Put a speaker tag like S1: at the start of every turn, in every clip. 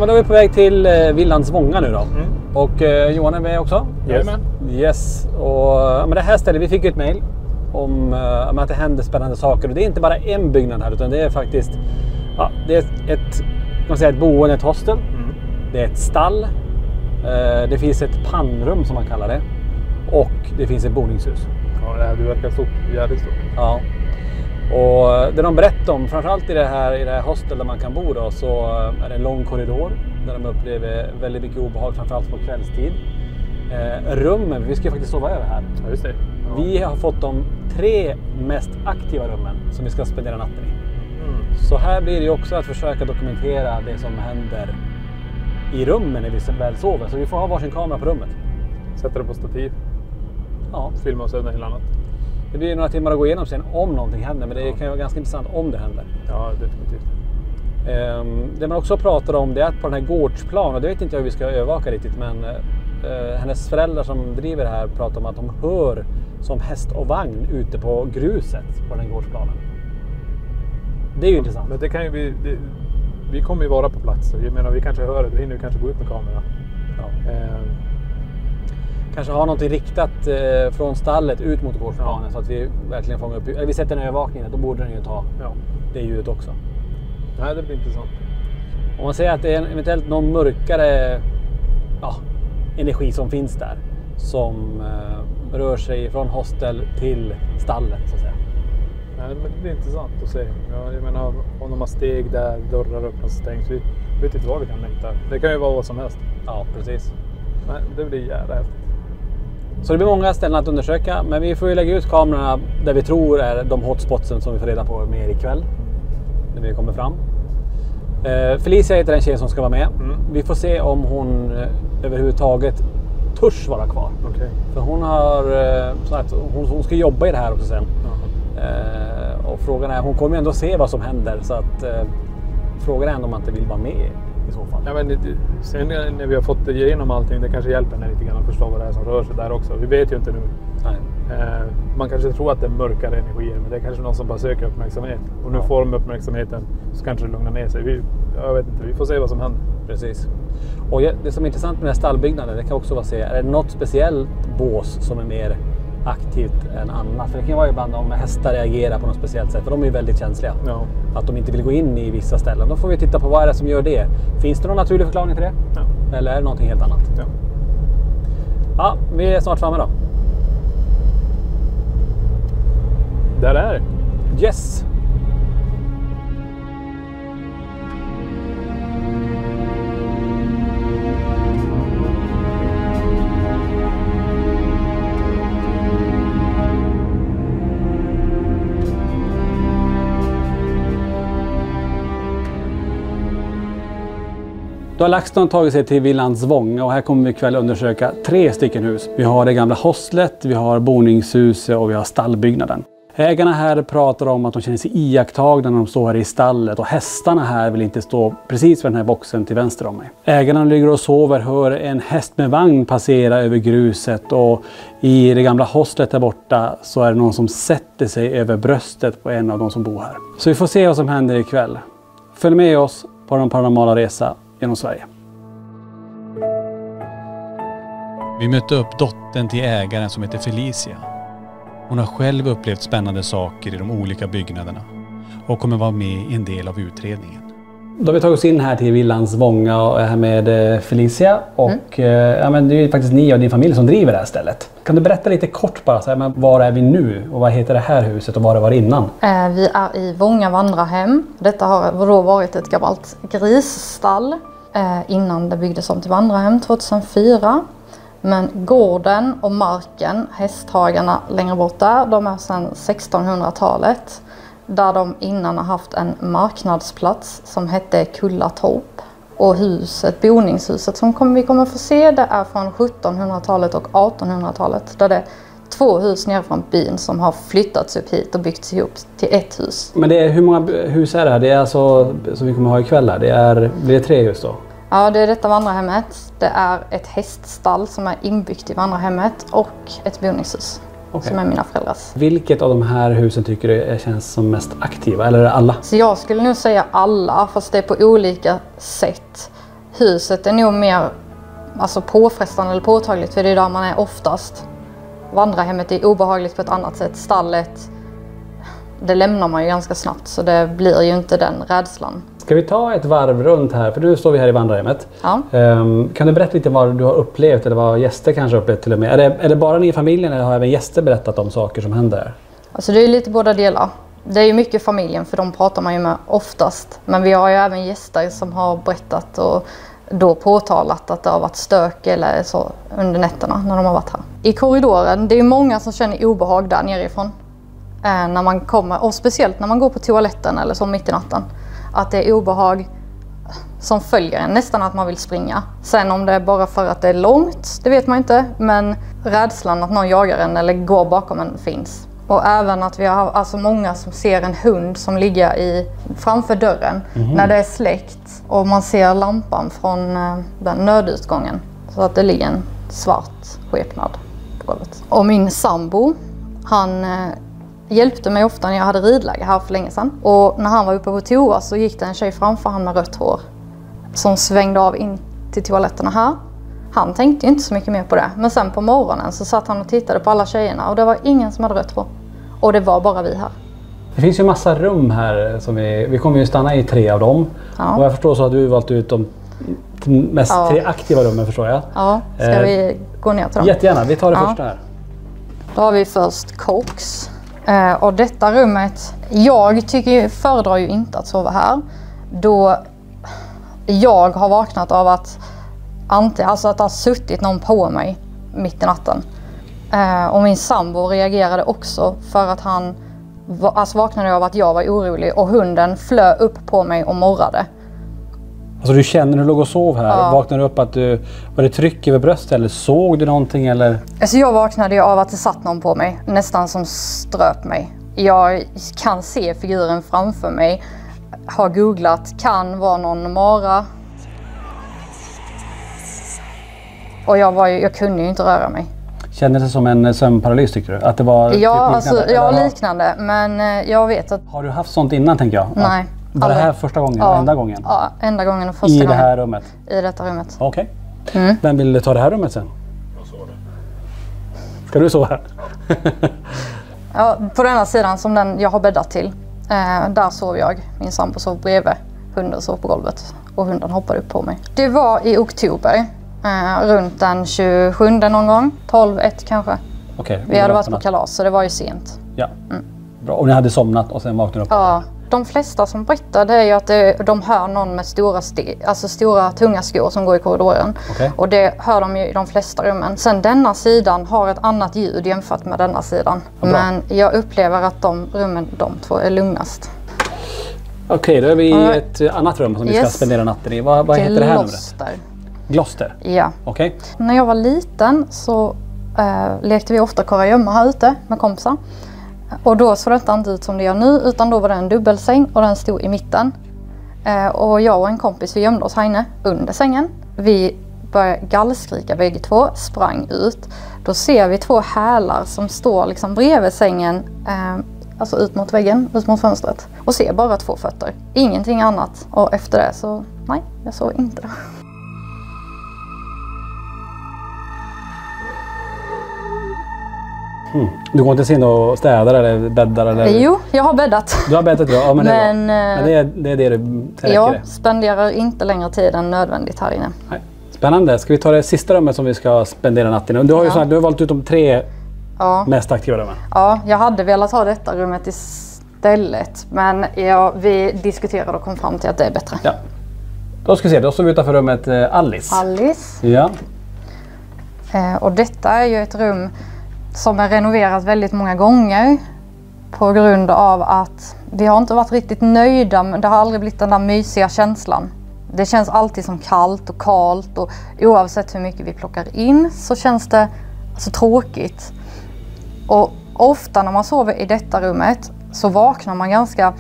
S1: men då är vi på väg till villan Svånga nu då. Och Johan är med också?
S2: Yes.
S1: Yes. Och men det här stället, vi fick ett mejl om att det händer spännande saker. Och det är inte bara en byggnad här, utan det är faktiskt det är ett boende, ett hostel. Det är ett stall. Det finns ett pannrum som man kallar det. Och det finns ett boningshus.
S2: Ja, det verkar stort. Jävligt stort.
S1: Ja. Och det de berättar om, framförallt i det här hostel där man kan bo då, så är det en lång korridor där de upplever väldigt mycket obehag, framförallt på kvällstid. Rummen, vi ska faktiskt sova över här.
S2: Ja, just det. Ja.
S1: Vi har fått de 3 mest aktiva rummen som vi ska spendera natten i. Så här blir det ju också att försöka dokumentera det som händer i rummen när vi väl sover. Så vi får ha varsin kamera på rummet.
S2: Sätter det på stativ.
S1: Ja.
S2: Filma och sönder hela annat.
S1: Det blir några timmar att gå igenom sen om någonting händer. Men det kan ju vara ganska intressant om det händer.
S2: Ja, definitivt.
S1: Det man också pratar om, det är att på den här gårdsplan, och det vet inte jag hur vi ska övervaka riktigt, men hennes föräldrar som driver det här pratar om att de hör som häst och vagn ute på gruset på den gårdsplanen. Det är ju intressant.
S2: Men det kan ju vi kommer ju vara på plats. Jag menar, vi kanske hör det. Vi hinner kanske gå ut med kamera.
S1: Ja. Kanske ha någonting riktat från stallet ut mot gårdsplanen, så att vi verkligen fångar upp. Vi sätter en övervakning, då borde den ju ta det ljudet också.
S2: Nej, det blir intressant.
S1: Om man säger att det är eventuellt någon mörkare energi som finns där, som rör sig från hostel till stallet så att säga.
S2: Nej, men det blir intressant att se. Ja, jag menar, om de har steg där, dörrar öppnas och stängs. Vi vet inte vad vi kan längta. Det kan ju vara vad som helst.
S1: Ja, precis.
S2: Nej, det blir jävla häftigt.
S1: Så det blir många ställen att undersöka, men vi får ju lägga ut kamerorna där vi tror är de hotspotsen som vi får reda på mer ikväll. När vi kommer fram. Felicia heter den tjejen som ska vara med. Vi får se om hon överhuvudtaget törs vara kvar.
S2: Okay.
S1: För hon har sagt hon ska jobba i det här också sen. Och frågan är, hon kommer ju ändå se vad som händer, så att frågan är ändå om man inte vill vara med i så fall.
S2: Ja, men sen när vi har fått igenom allting, det kanske hjälper när lite grann att förstå vad det är som rör sig där också. Vi vet ju inte nu. Nej. Man kanske tror att det är mörkare energier, men det är kanske någon som bara söker uppmärksamhet. Och nu får de uppmärksamheten, så kanske det lugnar ner sig. Jag vet inte, vi får se vad som händer.
S1: Precis. Och det som är intressant med den här stallbyggnaden, det kan också vara se, är det något speciellt bås som är mer aktivt än annat? För det kan ju vara ibland om hästar reagerar på något speciellt sätt, för de är ju väldigt känsliga. Ja. Att de inte vill gå in i vissa ställen. Då får vi titta på vad är det som gör det. Finns det någon naturlig förklaring till det? Ja. Eller är det någonting helt annat? Ja. Ja, vi är snart framme då.
S2: Där är det.
S1: Yes! Då har LaxTon tagit sig till villan Svånga och här kommer vi ikväll undersöka 3 stycken hus. Vi har det gamla hostlet, vi har boningshuset och vi har stallbyggnaden. Ägarna här pratar om att de känner sig iakttagna när de står här i stallet, och hästarna här vill inte stå precis vid den här boxen till vänster om mig. Ägarna ligger och sover, hör en häst med vagn passera över gruset, och i det gamla hostlet där borta så är det någon som sätter sig över bröstet på en av de som bor här. Så vi får se vad som händer ikväll. Följ med oss på den paranormala resa genom Sverige.
S3: Vi mötte upp dottern till ägaren som heter Felicia. Hon har själv upplevt spännande saker i de olika byggnaderna och kommer vara med i en del av utredningen.
S1: Då har vi tagit oss in här till villan Svånga och är här med Felicia. Och men det är ju faktiskt ni och din familj som driver det här stället. Kan du berätta lite kort bara, så här, men var är vi nu och vad heter det här huset och var det var innan?
S4: Vi är i Vånga vandrarhem. Detta har då varit ett gammalt grisstall innan det byggdes om till vandrarhem 2004. Men gården och marken, hästhagarna längre bort där, de är sedan 1600-talet. Där de innan har haft en marknadsplats som hette Kullatorp. Och boningshuset som vi kommer få se, det är från 1700-talet och 1800-talet. Där det är 2 hus nere från byn som har flyttats upp hit och byggts ihop till ett hus.
S1: Men hur många hus är det här? Det är alltså, som vi kommer ha ikväll här, blir det 3 hus då?
S4: Ja, det är detta vandrarhemmet. Det är ett häststall som är inbyggt i vandrarhemmet och ett boningshus. Okay. Som är mina föräldrars.
S1: Vilket av de här husen tycker du känns som mest aktiva, eller är det alla?
S4: Så jag skulle nog säga alla, fast det är på olika sätt. huset är nog mer alltså påfrestande eller påtagligt, för det är där man är oftast. Vandrarhemmet är obehagligt på ett annat sätt. Stallet, det lämnar man ju ganska snabbt, så det blir ju inte den rädslan.
S1: Ska vi ta ett varv runt här? För nu står vi här i vandrarhemmet.
S4: Ja.
S1: Kan du berätta lite vad du har upplevt eller vad gäster kanske har upplevt till och med? Är det bara ni i familjen eller har även gäster berättat om saker som händer?
S4: Alltså det är lite båda delar. Det är ju mycket familjen, för de pratar man ju med oftast. Men vi har ju även gäster som har berättat och då påtalat att det har varit stök eller så under nätterna när de har varit här. I korridoren, det är ju många som känner obehag där nerifrån. När man kommer, och speciellt när man går på toaletten eller så mitt i natten. Att det är obehag som följer en, nästan att man vill springa. Sen om det är bara för att det är långt, det vet man inte. Men rädslan att någon jagar en eller går bakom en finns. Och även att vi har alltså många som ser en hund som ligger framför dörren när det är släckt. Och man ser lampan från den nödutgången. Så att det ligger en svart skepnad på golvet. Och min sambo, han hjälpte mig ofta när jag hade ridläge här för länge sedan. Och när han var uppe på toa så gick det en tjej framför han med rött hår. Som svängde av in till toaletterna här. Han tänkte inte så mycket mer på det. Men sen på morgonen så satt han och tittade på alla tjejerna. Och det var ingen som hade rött hår. Och det var bara vi här.
S1: Det finns ju massa rum här. Som vi kommer ju stanna i 3 av dem. Ja. Och jag förstår så att du valt ut de mest 3 aktiva rummen, förstår jag.
S4: Ja, ska vi gå ner till dem?
S1: Jättegärna, vi tar det första här.
S4: Då har vi först koks. Och detta rummet, föredrar ju inte att sova här. Då jag har vaknat av att alltså att det har suttit någon på mig mitt i natten. Och min sambo reagerade också för att han vaknade av att jag var orolig och hunden flög upp på mig och morrade.
S1: Alltså du känner hur du låg och sov här? Ja. Vaknade du upp att var det tryck över bröstet eller såg du någonting eller?
S4: Alltså jag vaknade ju av att det satt någon på mig, nästan som ströp mig. Jag kan se figuren framför mig, har googlat, kan vara någon mara. Och jag kunde ju inte röra mig.
S1: Kändes det som en sömnparalys tyckte du? Att det var
S4: ja,
S1: typ liknande?
S4: Ja, liknande. Men jag vet att...
S1: Har du haft sånt innan tänker jag?
S4: Nej.
S1: Var det här första gången?
S4: Ja.
S1: Enda gången?
S4: Ja, enda gången och första gången.
S1: I det här rummet?
S4: I detta rummet.
S1: Okej. Okay. Vem vill ta det här rummet sen?
S2: Jag sover.
S1: Ska du sova här?
S4: Ja, på denna sidan som den jag har bäddat till. Där sov jag. Min sambo sov bredvid. Hunden sov på golvet. Och hunden hoppade upp på mig. Det var i oktober. Runt den 27 någon gång. 12-1 kanske.
S1: Okay,
S4: vi hade varit på kalas så det var ju sent.
S1: Ja. Bra. Och ni hade somnat och sen vaknade upp?
S4: Ja. De flesta som berättar det är ju att de hör någon med stora tunga skor som går i korridoren.
S1: Okay.
S4: Och det hör de ju i de flesta rummen. Sen denna sidan har ett annat ljud jämfört med denna sidan. Men jag upplever att de 2 är lugnast.
S1: Okej, då är vi i ett annat rum som vi ska spendera natten i. Vad heter det här numret? Gloucester?
S4: Ja.
S1: Okay.
S4: När jag var liten så lekte vi ofta kurragömma här ute med kompisar. Och då såg det inte ut som det gör nu, utan då var det en dubbelsäng och den stod i mitten. Och jag och en kompis, vi gömde oss här inne under sängen. Vi började gallskrika bägge 2, sprang ut. Då ser vi 2 hälar som står liksom bredvid sängen, alltså ut mot väggen, ut mot fönstret. Och ser bara 2 fötter, ingenting annat. Och efter det så, nej, jag såg inte det.
S1: Du går inte in och städar eller bäddar? Eller?
S4: Jo, jag har bäddat.
S1: Du har bäddat, ja. Men det är det du räcker.
S4: Jag spenderar inte längre tid än nödvändigt här inne.
S1: Nej. Spännande. Ska vi ta det sista rummet som vi ska spendera natten i? Du har ju du har valt ut de 3 mest aktiva rummen.
S4: Ja, jag hade velat ha detta rummet istället. Men vi diskuterade och kom fram till att det är bättre.
S1: Ja. Då ska vi se, då står vi utanför rummet Alice.
S4: Alice.
S1: Ja.
S4: Och detta är ju ett rum som är renoverat väldigt många gånger på grund av att vi har inte varit riktigt nöjda, men det har aldrig blivit den där mysiga känslan. Det känns alltid som kallt och kalt och oavsett hur mycket vi plockar in så känns det så tråkigt. Och ofta när man sover i detta rummet så vaknar man ganska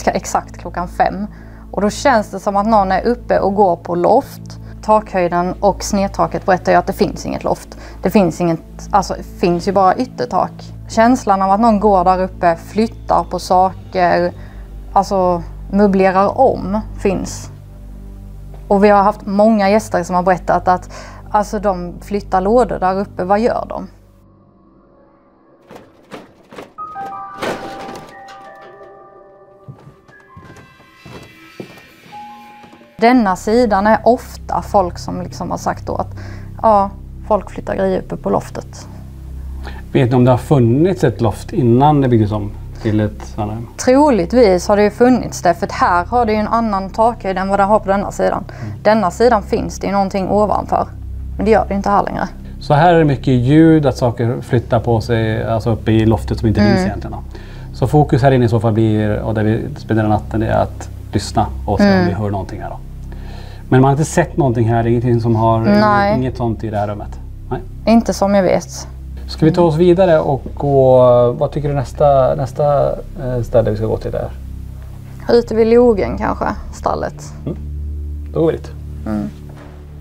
S4: exakt klockan 5. Och då känns det som att någon är uppe och går på loft. Takhöjden och snedtaket berättar ju att det finns inget loft. Det finns ju bara yttertak. Känslan av att någon går där uppe, flyttar på saker, alltså möblerar om, finns. Och vi har haft många gäster som har berättat att alltså, de flyttar lådor där uppe, vad gör de? Denna sidan är ofta folk som liksom har sagt då att ja, folk flyttar grejer uppe på loftet.
S1: Vet ni om det har funnits ett loft innan det byggdes om till ett sådant?
S4: Troligtvis har det ju funnits det, för här har det ju en annan takhöjd än vad det har på denna sidan. Denna sidan finns det ju någonting ovanför, men det gör det inte här längre.
S1: Så här är det mycket ljud, att saker flyttar på sig, alltså uppe i loftet som inte finns egentligen. Så fokus här inne i så fall blir, och där vi spenderar natten, det är att lyssna och se om vi hör någonting här då. Men man har inte sett någonting här, ingenting som har, inget sånt i det här rummet? Nej.
S4: Inte som jag vet.
S1: Ska vi ta oss vidare och gå, vad tycker du nästa ställe vi ska gå till där?
S4: Ute vid logen kanske, stallet.
S1: Då går vi dit.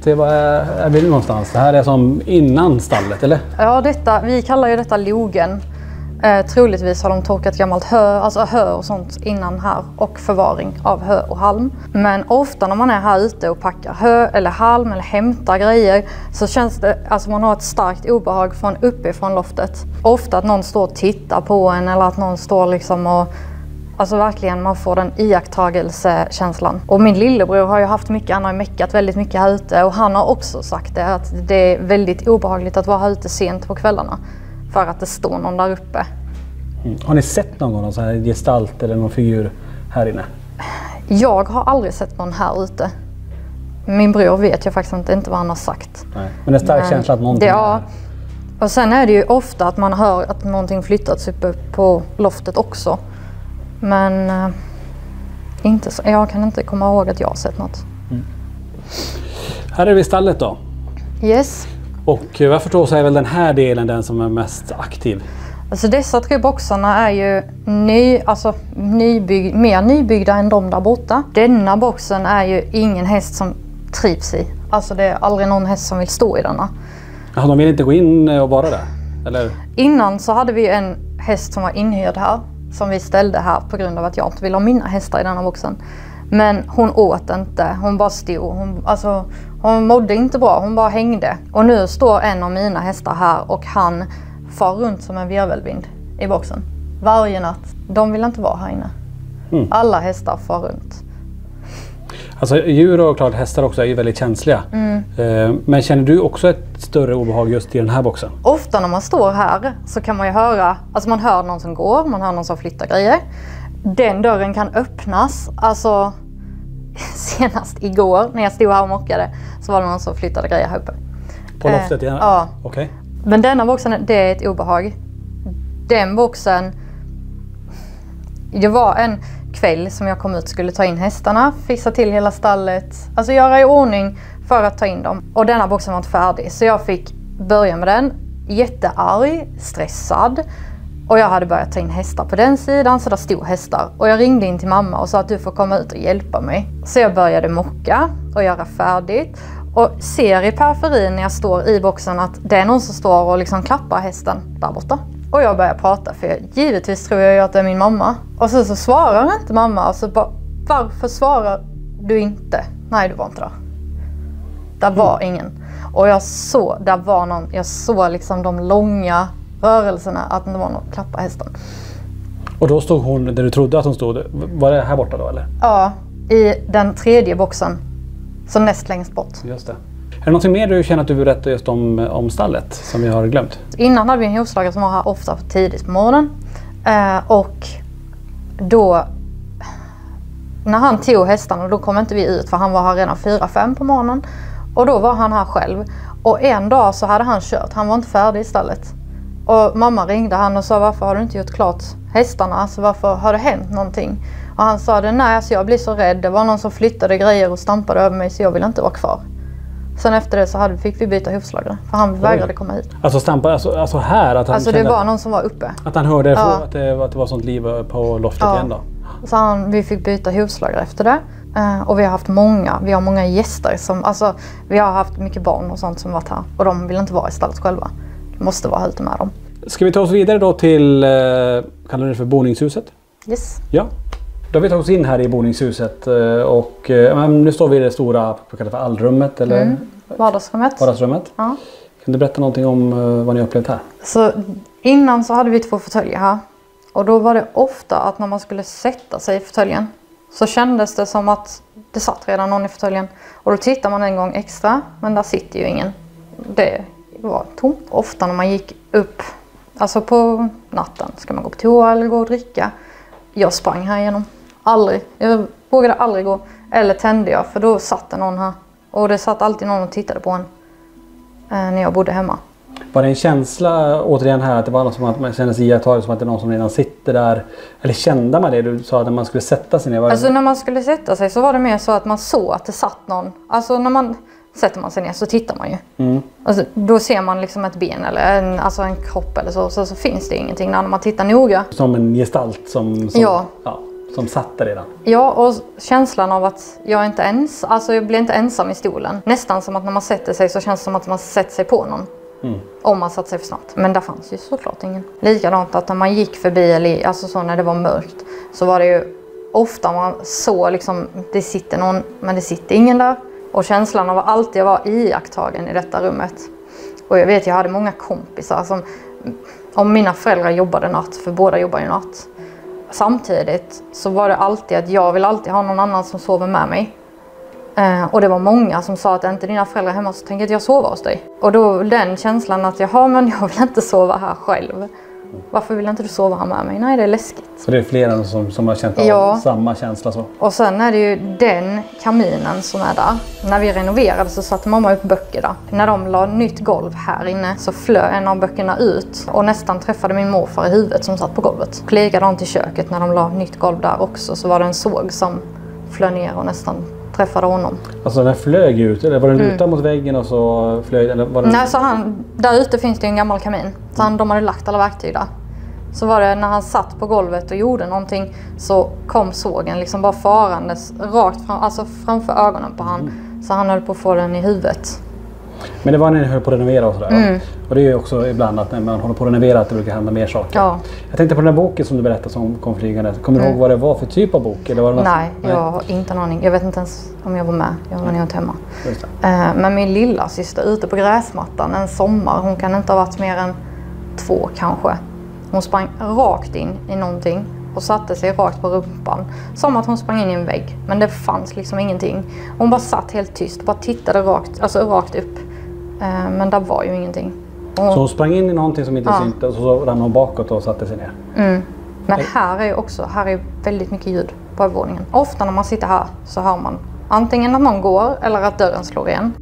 S1: Se, vad är vi nu någonstans? Det här är som innan stallet, eller?
S4: Ja, vi kallar ju detta logen. Troligtvis har de torkat gammalt hö och sånt innan här, och förvaring av hö och halm. Men ofta när man är här ute och packar hö eller halm eller hämtar grejer så känns det, alltså man har ett starkt obehag från uppifrån loftet. Ofta att någon står och tittar på en, eller att någon står liksom och, alltså verkligen man får den iakttagelsekänslan. Och min lillebror har ju haft mycket, han har meckat väldigt mycket här ute, och han har också sagt det, att det är väldigt obehagligt att vara här ute sent på kvällarna. För att det står någon där uppe.
S1: Har ni sett någon gång någon sån här gestalt eller någon figur här inne?
S4: Jag har aldrig sett någon här ute. Min bror vet jag faktiskt inte vad han har sagt.
S1: Nej. Men det är en stark känsla att någonting är här.
S4: Och sen är det ju ofta att man hör att någonting flyttats uppe på loftet också. Men inte så, jag kan inte komma ihåg att jag har sett något.
S1: Här är vi i stallet då.
S4: Yes.
S1: Och vad jag förstår så är väl den här delen den som är mest aktiv?
S4: Alltså dessa 3 boxarna är ju mer nybyggda än de där borta. Denna boxen är ju ingen häst som trivs i. Alltså det är aldrig någon häst som vill stå i denna.
S1: Jaha, de vill inte gå in och vara där? Eller?
S4: Innan så hade vi en häst som var inhyrd här, som vi ställde här på grund av att jag inte vill ha mina hästar i denna boxen. Men hon åt inte, hon bara stod. Hon mådde inte bra, hon bara hängde. Och nu står en av mina hästar här och han far runt som en virvelvind i boxen. Varje natt. De vill inte vara här inne. Alla hästar far runt.
S1: Alltså djur och klart hästar också är ju väldigt känsliga. Men känner du också ett större obehag just i den här boxen?
S4: Ofta när man står här så kan man ju höra, alltså man hör någon som går, man hör någon som flyttar grejer. Den dörren kan öppnas, alltså senast igår när jag stod här och mockade så var det någon som flyttade grejer här uppe.
S1: På loftet igen?
S4: Ja.
S1: Okej.
S4: Men denna boxen, det är ett obehag. Den boxen, det var en kväll som jag kom ut, skulle ta in hästarna, fixa till hela stallet, alltså göra i ordning för att ta in dem. Och denna boxen var inte färdig så jag fick börja med den, jättearg, stressad. Och jag hade börjat ta in hästar på den sidan, så där stod hästar. Och jag ringde in till mamma och sa att du får komma ut och hjälpa mig. Så jag började mocka och göra färdigt. Och ser i periferin när jag står i boxen att det är någon som står och liksom klappar hästen där borta. Och jag börjar prata, för givetvis tror jag ju att det är min mamma. Och så svarar inte mamma. Och så bara, varför svarar du inte? Nej, du var inte där. Där var ingen. Och jag såg liksom de långa rörelserna, att det var någon klappa hästen. Och
S1: då stod hon där du trodde att hon stod? Var det här borta då eller?
S4: Ja, i den 3:e boxen. Så näst längst bort.
S1: Just det. Är det någonting mer du känner att du vill berätta just om stallet som vi har glömt?
S4: Innan hade vi en hovslagare som var här ofta tidigt på morgonen. Och då när han tog hästarna, då kom inte vi ut för han var här redan 4-5 på morgonen. Och då var han här själv. Och en dag så hade han kört, han var inte färdig i stallet. Och mamma ringde han och sa, varför har du inte gjort klart hästarna? Alltså varför har det hänt någonting? Och han sa det, nej alltså jag blir så rädd. Det var någon som flyttade grejer och stampade över mig så jag vill inte vara kvar. Sen efter det så fick vi byta hovslagare för han vägrade komma hit.
S1: Alltså stampa, alltså här? Att han
S4: alltså det var någon som var uppe.
S1: Att han hörde att det var sånt liv på loftet igen då?
S4: Så vi fick byta hovslagare efter det. Och vi har många gäster som, alltså vi har haft mycket barn och sånt som varit här. Och de vill inte vara i stallet själva. De måste vara ute med dem.
S1: Ska vi ta oss vidare då till, kallar du det för boningshuset?
S4: Yes.
S1: Ja. Då har vi tagit oss in här i boningshuset och nu står vi i det stora för allrummet eller
S4: Vardagsrummet. Ja.
S1: Kan du berätta någonting om vad ni har upplevt här?
S4: Så innan så hade vi 2 fåtöljer här. Och då var det ofta att när man skulle sätta sig i fåtöljen så kändes det som att det satt redan någon i fåtöljen. Och då tittar man en gång extra, men där sitter ju ingen. Det var tomt. Ofta när man gick upp, alltså på natten, ska man gå på toa eller gå och dricka. Jag sprang här igenom. Aldrig. Jag vågade aldrig gå. Eller tände jag, för då satt det någon här. Och det satt alltid någon och tittade på en när jag bodde hemma.
S1: Var det en känsla återigen här att det var något som att man kände sig iakttagen, som att det är någon som redan sitter där? Eller kände man det du sa när man skulle sätta sig ner?
S4: Alltså när man skulle sätta sig så var det mer så att man såg att det satt någon. Alltså när man sätter man sig ner så tittar man ju. Alltså, då ser man liksom ett ben eller en kropp eller så finns det ingenting när man tittar noga. Som
S1: en gestalt som satt där redan.
S4: Ja, och känslan av att jag blir inte ensam i stolen. Nästan som att när man sätter sig så känns det som att man sätter sig på någon. Om man satt sig för snabbt. Men där fanns ju såklart ingen. Likadant att när man gick förbi, eller alltså så när det var mörkt, så var det ju ofta man såg liksom, det sitter någon, men det sitter ingen där. Och känslan av att alltid vara iakttagen i detta rummet. Och jag hade många kompisar som, om mina föräldrar jobbade natt, för båda jobbar ju natt. Samtidigt så var det alltid att jag vill alltid ha någon annan som sover med mig. Och det var många som sa att inte dina föräldrar hemma så tänker jag sova hos dig. Och då den känslan att jag vill inte sova här själv. Varför vill inte du sova här med mig? Nej, det är läskigt.
S1: Så det är flera som har känt av samma känsla så?
S4: Och sen är det ju den kaminen som är där. När vi renoverade så satte mamma upp böcker där. När de la nytt golv här inne så flög en av böckerna ut och nästan träffade min morfar i huvudet som satt på golvet. Likadant i köket när de la nytt golv där också så var det en såg som flög ner och nästan träffade honom. Alltså
S1: den flög ut, eller var den lutad mot väggen och så flög eller var den...
S4: Nej, så där ute finns det en gammal kamin. Så de hade lagt alla verktyg där. Så var det när han satt på golvet och gjorde någonting så kom sågen liksom bara farandes rakt framför ögonen på han. Så han höll på att få den i huvudet.
S1: Men det var när ni höll på att renovera och sådär. Och det är ju också ibland att när man håller på att renovera att det brukar hända mer saker. Ja. Jag tänkte på den här boken som du berättade som kom flygande. Kommer du ihåg vad det var för typ av bok? Eller var det
S4: Nej, jag har inte en aning. Jag vet inte ens om jag var med. Jag var nog inte hemma. Men min lilla syster ute på gräsmattan en sommar. Hon kan inte ha varit mer än 2 kanske. Hon sprang rakt in i någonting och satte sig rakt på rumpan. Som att hon sprang in i en vägg. Men det fanns liksom ingenting. Hon bara satt helt tyst och bara tittade rakt upp. Men där var ju ingenting.
S1: Så hon sprang in i någonting som inte syntes och så rann hon bakåt och satte sig ner.
S4: Men här är väldigt mycket ljud på övervåningen. Ofta när man sitter här så hör man antingen att någon går eller att dörren slår igen.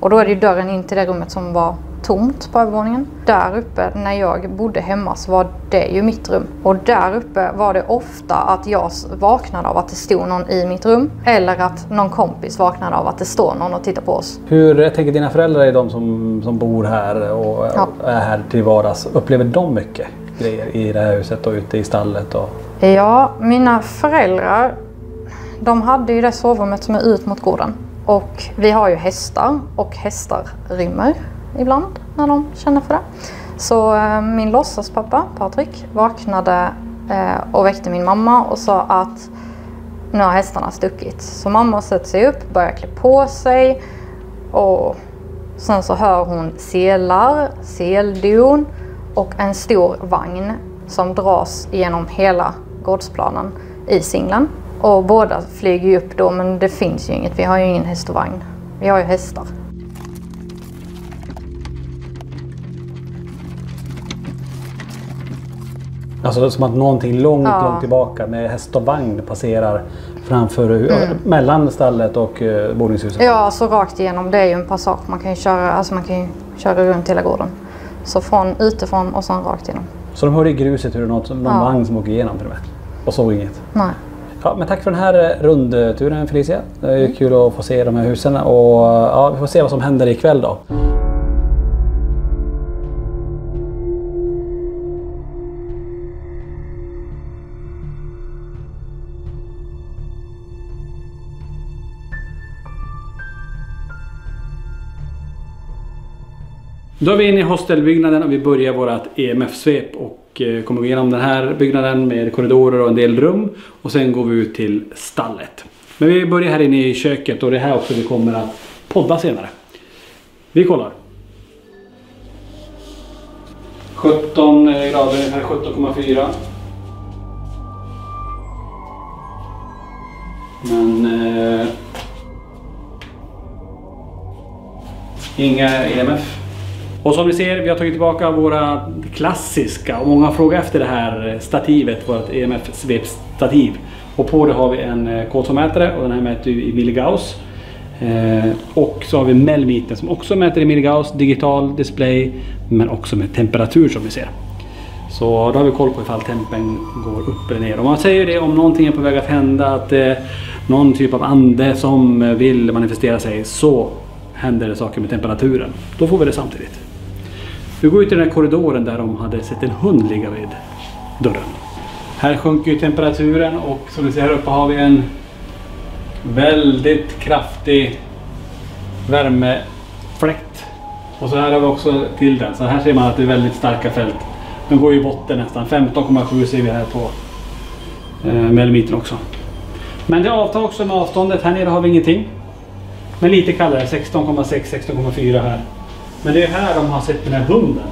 S4: Och då är det ju dörren in till det rummet som var tomt på övervåningen. Där uppe när jag bodde hemma så var det ju mitt rum. Och där uppe var det ofta att jag vaknade av att det stod någon i mitt rum. Eller att någon kompis vaknade av att det står någon och tittar på oss.
S1: Hur tänker dina föräldrar är de som bor här och är här till vardags? Upplever de mycket grejer i det här huset och ute i stallet?
S4: Ja, mina föräldrar de hade ju det sovrummet som är ut mot gården. Och vi har ju hästar och hästar rymmer ibland när de känner för det. Så min låtsaspappa Patrik vaknade och väckte min mamma och sa att nu har hästarna stuckit. Så mamma sätter sig upp, börjar klä på sig och sen så hör hon seldon och en stor vagn som dras genom hela gårdsplanen i Singlen. Och båda flyger ju upp då, men det finns ju inget. Vi har ju ingen häst och vagn. Vi har ju hästar.
S1: Alltså som att någonting långt tillbaka med häst och vagn passerar framför mellan stallet och boningshuset.
S4: Ja, så rakt igenom. Det är ju en passage. Man kan ju köra runt hela gården. Så utifrån och sen rakt igenom.
S1: Så de hörde i gruset hur det är någon vagn som åker igenom till och med. Och såg inget?
S4: Nej.
S1: Ja, men tack för den här rundturen Felicia. Det är kul att få se de här husen och vi får se vad som händer ikväll då. Då är vi inne i hostelbyggnaden och vi börjar vårt EMF-svep och kommer gå igenom den här byggnaden med korridorer och en del rum. Och sen går vi ut till stallet. Men vi börjar här inne i köket och det är här också vi kommer att podda senare. Vi kollar. 17 grader, ungefär 17,4. Men inga EMF. Och som ni ser, vi har tagit tillbaka våra klassiska, och många frågar efter det här stativet, vårt EMF-svepstativ. Och på det har vi en K2-mätare och den här mäter i milligauss. Och så har vi Melmeter som också mäter i milligauss, digital display, men också med temperatur som vi ser. Så då har vi koll på ifall tempen går upp eller ner. Och man säger det om någonting är på väg att hända, att någon typ av ande som vill manifestera sig, så händer det saker med temperaturen. Då får vi det samtidigt. Vi går ut i den här korridoren där de hade sett en hund ligga vid dörren. Här sjunker ju temperaturen och som ni ser här uppe har vi en väldigt kraftig värmefläkt. Och så här har vi också till den. Så här ser man att det är väldigt starka fält. Den går ju i botten nästan. 15,7 ser vi här på millimeter också. Men det avtar också med avståndet. Här nere har vi ingenting. Men lite kallare. 16,6, 16,4 här. Men det är här de har sett den här hunden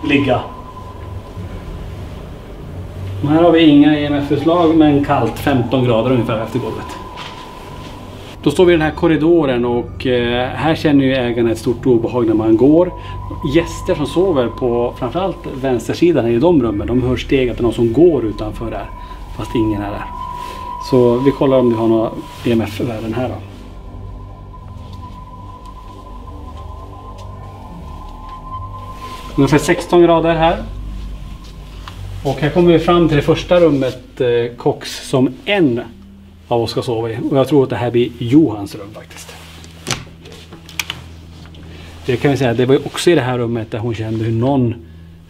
S1: ligga. Och här har vi inga EMF-förslag, men kallt 15 grader ungefär efter golvet. Då står vi i den här korridoren och här känner ju ägarna ett stort obehag när man går. Gäster som sover på framförallt vänstersidan i de rummen, de hör steg att det är någon som går utanför där, fast ingen är där. Så vi kollar om vi har några EMF-värden här då. Ungefär 16 grader här. Och här kommer vi fram till det första rummet, Cox, som en av oss ska sova i. Och jag tror att det här blir Johans rum faktiskt. Det kan vi säga, det var ju också i det här rummet där hon kände hur någon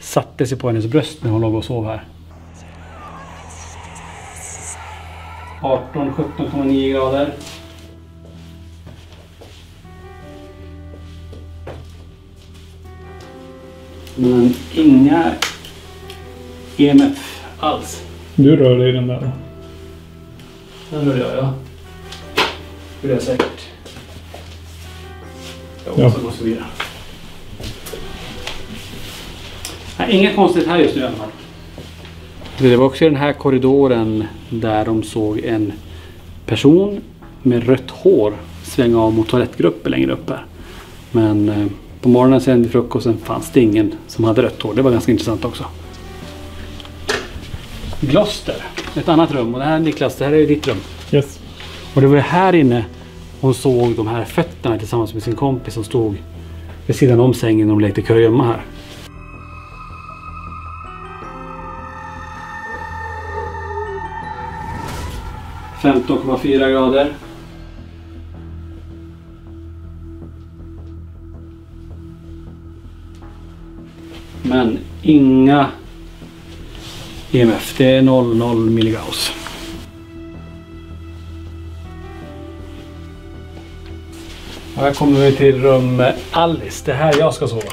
S1: satte sig på hennes bröst när hon låg och sov här. 17,9 grader. Men inga EMF alls.
S2: Du rör dig i den där.
S1: Den rör jag, ja. Det är säkert.
S2: Ja.
S1: Så måste vi. Nej, inget konstigt här just nu i alla fall. Det var också i den här korridoren där de såg en person med rött hår svänga av mot toalettgrupper längre upp här. Men på morgonen sen vid frukosten fanns det ingen som hade rött hår. Det var ganska intressant också. Gloster, ett annat rum. Och det här, Niklas, det här är ju ditt rum.
S2: Yes.
S1: Och det var här inne hon såg de här fötterna tillsammans med sin kompis som stod vid sidan om sängen och de lekte kurragömma här. ,4 grader. Men inga EMF, det är 0,0 milligauss. Här kommer vi till rum Alice, det här jag ska sova.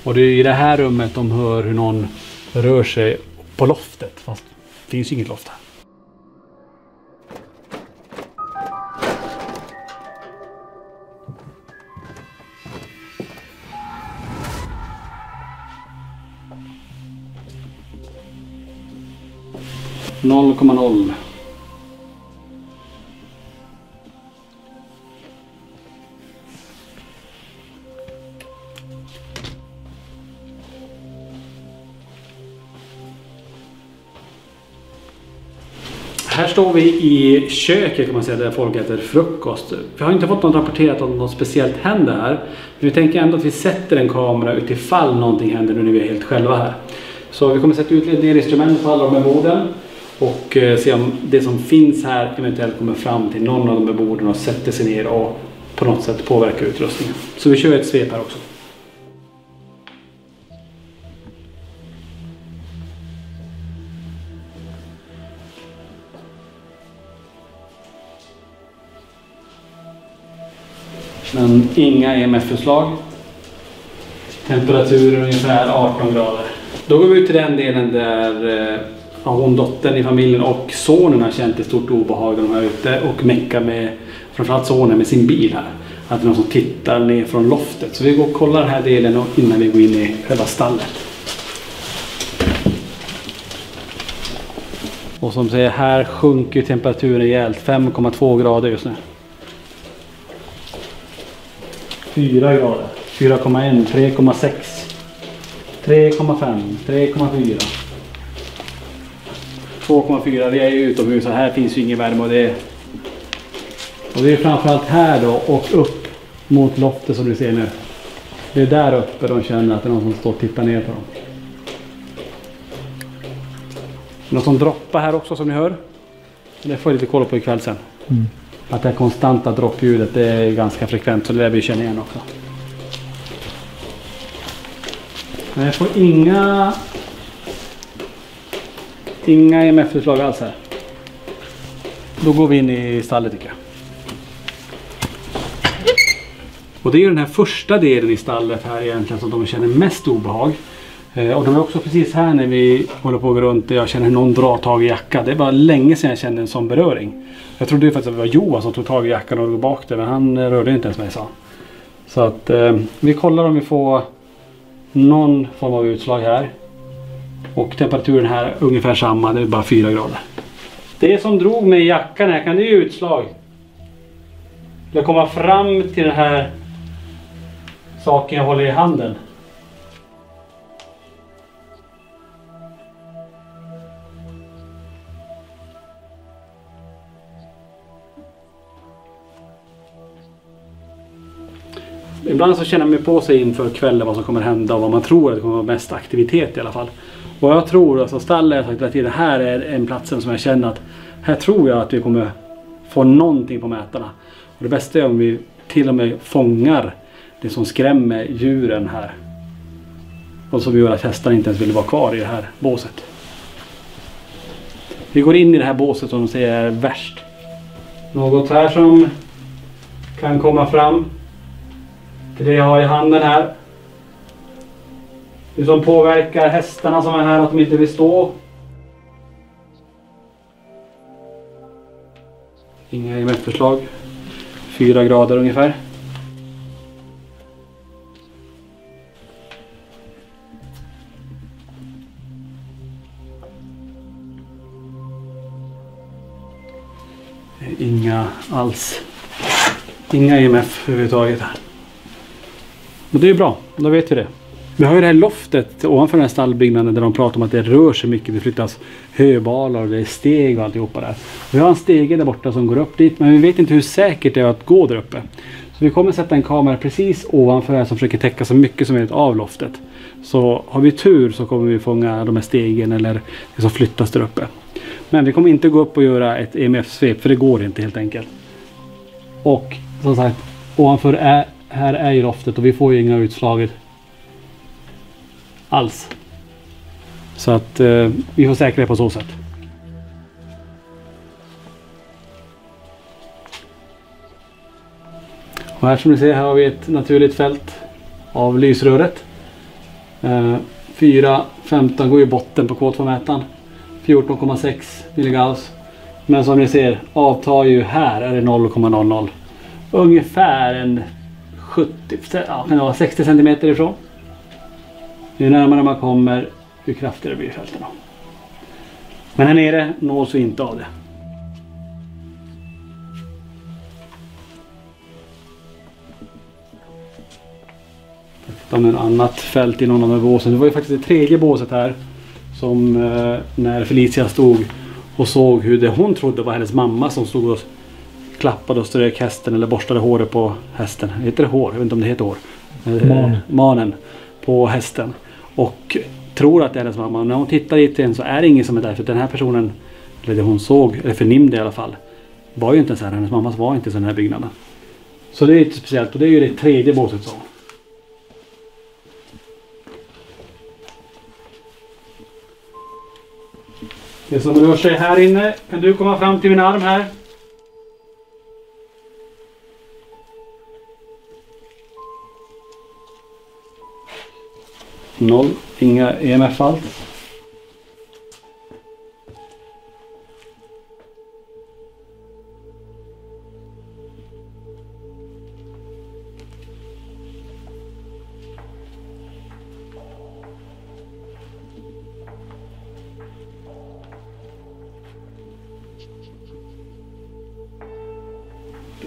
S1: Och det är i det här rummet de hör hur någon rör sig på loftet, fast det finns inget loft här. ,0. Här står vi i köket kan man säga, där folk äter frukost. Vi har inte fått något rapporterat om något speciellt händer här. Men vi tänker ändå att vi sätter en kamera utifall någonting händer nu när vi är helt själva här. Så vi kommer sätta ut lite instrument på alla de här borden. Och se om det som finns här eventuellt kommer fram till någon av de här borden och sätter sig ner och på något sätt påverkar utrustningen. Så vi kör ett svep här också. Men inga EMF-förslag. Temperaturen ungefär 18 grader. Då går vi ut till den delen där hon, dottern i familjen och sonen har känt ett stort obehag när de är ute och meckar med, framförallt sonen med sin bil här. Att det är någon som tittar ner från loftet. Så vi går och kollar den här delen innan vi går in i själva stallet. Och som säger, här sjunker temperaturen rejält. 5,2 grader just nu. 4 grader. 4,1, 3,6, 3,5, 3,4. 2,4, det är ju utomhus och här finns ju ingen värme och det är framförallt här då och upp mot loftet som du ser nu. Det är där uppe de känner att det är någon som står och tittar ner på dem. Någon som droppar här också som ni hör. Det får jag lite kolla på ikväll sen. Att det här konstanta droppljudet det är ganska frekvent så det där vi känner igen också. Men jag får inga EMF-förslag alls här. Då går vi in i stallet tycker jag. Och det är ju den här första delen i stallet här egentligen som de känner mest obehag. Och de är också precis här när vi håller på att gå runt och jag känner någon dra tag i jackan. Det var länge sedan jag kände en sån beröring. Jag trodde ju faktiskt att det var Johan som tog tag i jackan och gick bak det, men han rörde inte ens mig sa. Så att vi kollar om vi får någon form av utslag här. Och temperaturen här är ungefär samma, det är bara 4 grader. Det som drog mig i jackan här, kan det ge utslag? Jag kommer fram till den här saken jag håller i handen. Ibland så känner man mig på sig inför kvällen vad som kommer hända och vad man tror att det kommer vara mest aktivitet i alla fall. Och jag tror, alltså stallet har sagt att här är en platsen som jag känner att här tror jag att vi kommer få någonting på mätarna. Och det bästa är om vi till och med fångar det som skrämmer djuren här. Och som gör att hästarna inte ens vill vara kvar i det här båset. Vi går in i det här båset som de säger är värst. Något här som kan komma fram. Det jag har i handen här. Det som påverkar hästarna som är här att de inte vill stå. Inga EMF-förslag. 4 grader ungefär. Inga alls. Inga EMF överhuvudtaget här. Men det är bra, då vet vi det. Vi har ju det här loftet ovanför den här stallbyggnaden där de pratar om att det rör sig mycket. Det flyttas höbalar och det är steg och alltihopa där. Vi har en stege där borta som går upp dit, men vi vet inte hur säkert det är att gå där uppe. Så vi kommer sätta en kamera precis ovanför här som försöker täcka så mycket som möjligt av loftet. Så har vi tur så kommer vi fånga de här stegen eller det som flyttas där uppe. Men vi kommer inte gå upp och göra ett EMF-svep för det går inte helt enkelt. Och som sagt, ovanför här är ju loftet och vi får ju inga utslag alls. Så att vi får säkra det på så sätt. Och här som ni ser här har vi ett naturligt fält av lysröret. 4,15 går i botten på K2-mätaren. 14,6 milligauss. Men som ni ser avtar ju här är det 0,00. Ungefär en 60 cm ifrån. Ju närmare man kommer, ju kraftigare blir fälten. Men här nere nås vi inte av det. Om en annat fält i någon av de här båsen. Det var ju faktiskt det tredje båset här. Som när Felicia stod och såg hur det hon trodde var hennes mamma som stod och klappade och strök hästen eller borstade håret på hästen. Heter det hår? Jag vet inte om det heter hår. Manen på hästen. Och tror att det är hennes mamma. När hon tittar dit igen så är det ingen som är där. För den här personen, eller det hon såg, eller förnimde i alla fall, var ju inte så här. Hennes mamma var inte så den här byggnaden. Så det är lite speciellt. Och det är ju det tredje båset så. Det som rör sig här inne, kan du komma fram till min arm här? 0. Inga EMF allt.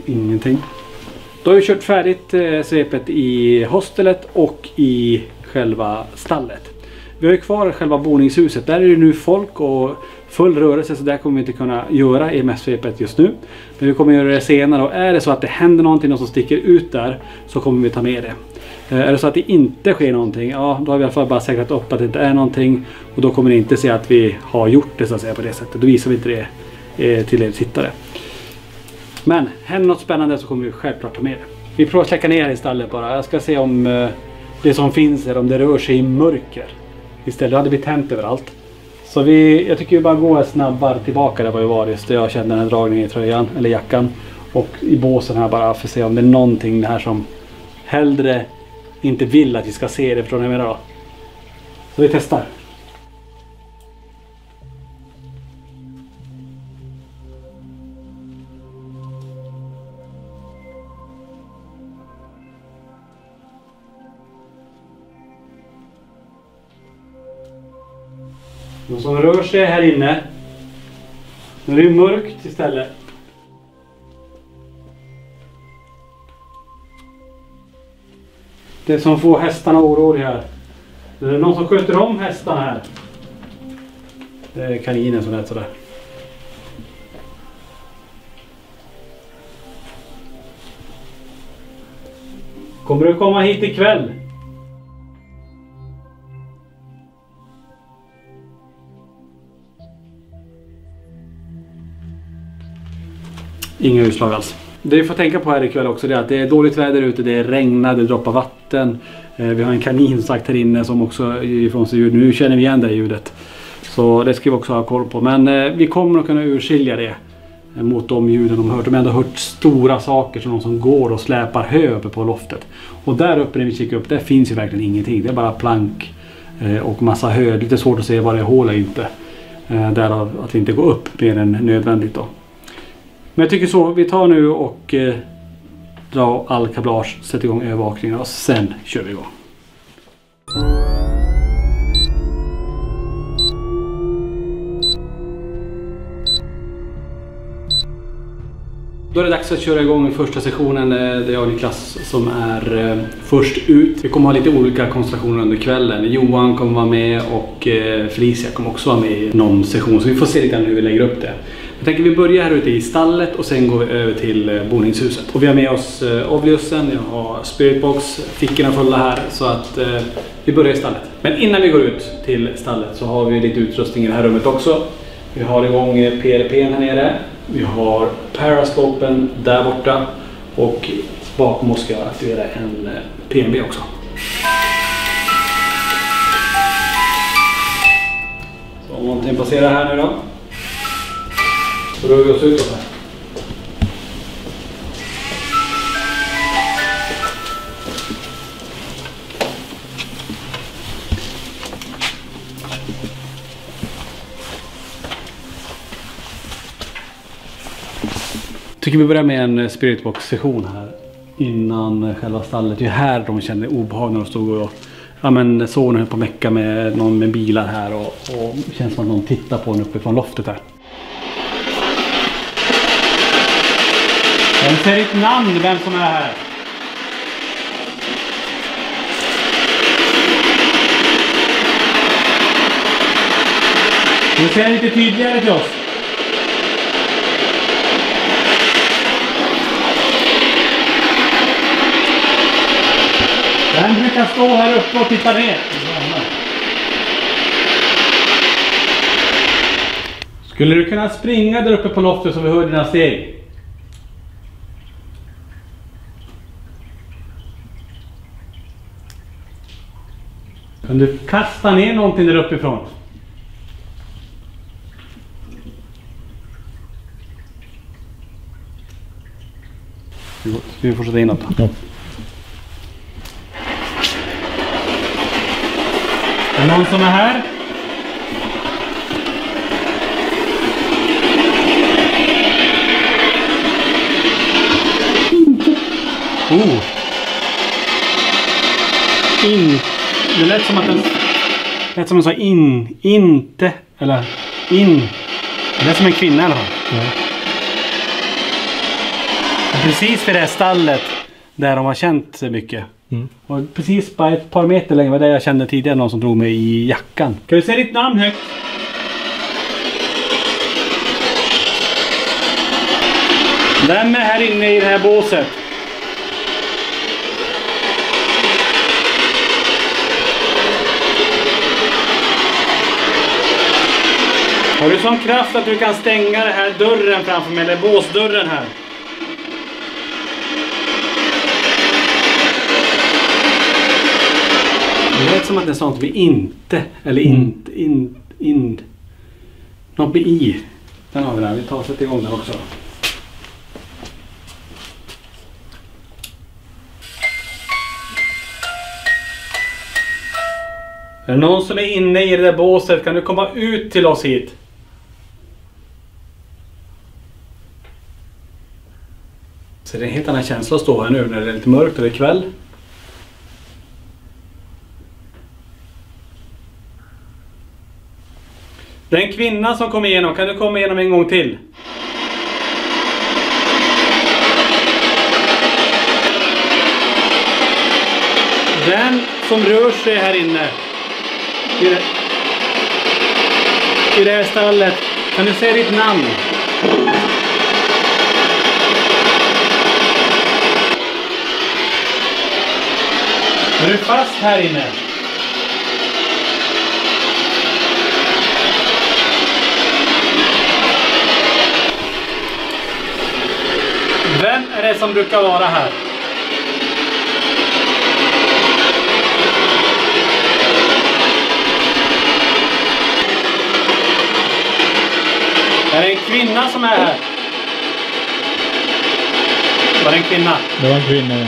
S1: Ingenting. Då har vi kört färdigt svepet i hostelet och i själva stallet. Vi har ju kvar själva boningshuset. Där är det nu folk och full rörelse, så där kommer vi inte kunna göra EMF-svepet just nu. Men vi kommer göra det senare, och är det så att det händer någonting som sticker ut där, så kommer vi ta med det. Är det så att det inte sker någonting, ja, då har vi i alla fall bara säkrat upp att det inte är någonting, och då kommer ni inte se att vi har gjort det så att säga på det sättet. Då visar vi inte det till er tittare. Men händer något spännande så kommer vi självklart ta med det. Vi provar släcka ner i stallet bara. Jag ska se om det som finns här, om det rör sig i mörker. Istället hade vi tänt överallt. Så jag tycker vi bara går snabbare tillbaka där var vi var just där jag kände den här dragningen i tröjan eller jackan. Och i båsen här bara för att se om det är någonting här som hellre inte vill att vi ska se det, förstår ni vad jag menar då? Så vi testar. Någon som rör sig här inne. Nu är det mörkt istället. Det som får hästarna oroliga här. Det är någon som sköter om hästarna här. Det är kaninen som är sådär. Kommer du komma hit ikväll? Inga utslag alls. Det vi får tänka på här ikväll också är att det är dåligt väder ute, det är regnar, det droppar vatten. Vi har en kanin sagt här inne som också ifrån sig ljud. Nu känner vi igen det ljudet. Så det ska vi också ha koll på. Men vi kommer att kunna urskilja det mot de ljuden de hört. De har ändå hört stora saker som någon som går och släpar hö uppe på loftet. Och där uppe när vi kikar upp, där finns ju verkligen ingenting. Det är bara plank och massa hö. Lite svårt att se vad det är hål eller inte. Därav att vi inte går upp mer än nödvändigt då. Men jag tycker så, vi tar nu och drar all kablage, sätter igång övervakningen och sen kör vi igång. Då är det dags att köra igång i första sessionen där jag och Niklas som är först ut. Vi kommer ha lite olika konstellationer under kvällen. Johan kommer vara med och Felicia kommer också vara med i någon session, så vi får se lite hur vi lägger upp det. Jag tänker vi börjar här ute i stallet och sen går vi över till boningshuset. Och vi har med oss Obliusen, jag har Spiritbox, fickorna fulla här, så att vi börjar i stallet. Men innan vi går ut till stallet så har vi lite utrustning i det här rummet också. Vi har igång PRP:n här nere, vi har Parascopen där borta och bakom oss ska jag aktivera en PNB också. Så om någonting passerar här nu då. Så rör vi oss utåt här. Tycker vi börjar med en Spiritbox-session här innan själva stallet. Det är här de kände obehag när de stod och sonen höll på mecka med någon med bilar här och det känns som att någon tittar på den uppifrån loftet här. Den säger ett namn, vem som är här. Du säger lite tydligare till oss. Den brukar stå här uppe och titta ner. Skulle du kunna springa där uppe på loftet så vi hör dina steg? Kan du kasta ner någonting där uppifrån? Ska vi fortsätta inåt då? Ja. Är det någon som är här? Det lät som att den... Det lät som att den sa inte, eller in. Det lät som en kvinna i alla fall. Ja. Precis för det här stallet där de har känt mycket. Och precis bara ett par meter längre var det jag kände tidigare någon som drog mig i jackan. Kan du säga ditt namn högt? Vem är här inne i det här båset? Har du sån kraft att du kan stänga den här dörren framför mig, eller båsdörren här? Det lät som att det är sånt vi inte, eller något med i. Den har vi där, vi tar och sätter igång den också. Är det någon som är inne i det där båset? Kan du komma ut till oss hit? Så det är en helt annan känsla att stå här nu när det är lite mörkt och det är kväll. Det är en kvinna som kommer igenom. Kan du komma igenom en gång till? Den som rör sig här inne i det här stallet. Kan du säga ditt namn? Är du fast här inne? Vem är det som brukar vara här? Är det en kvinna som är här? Var det en kvinna?
S2: Det var en kvinna, ja.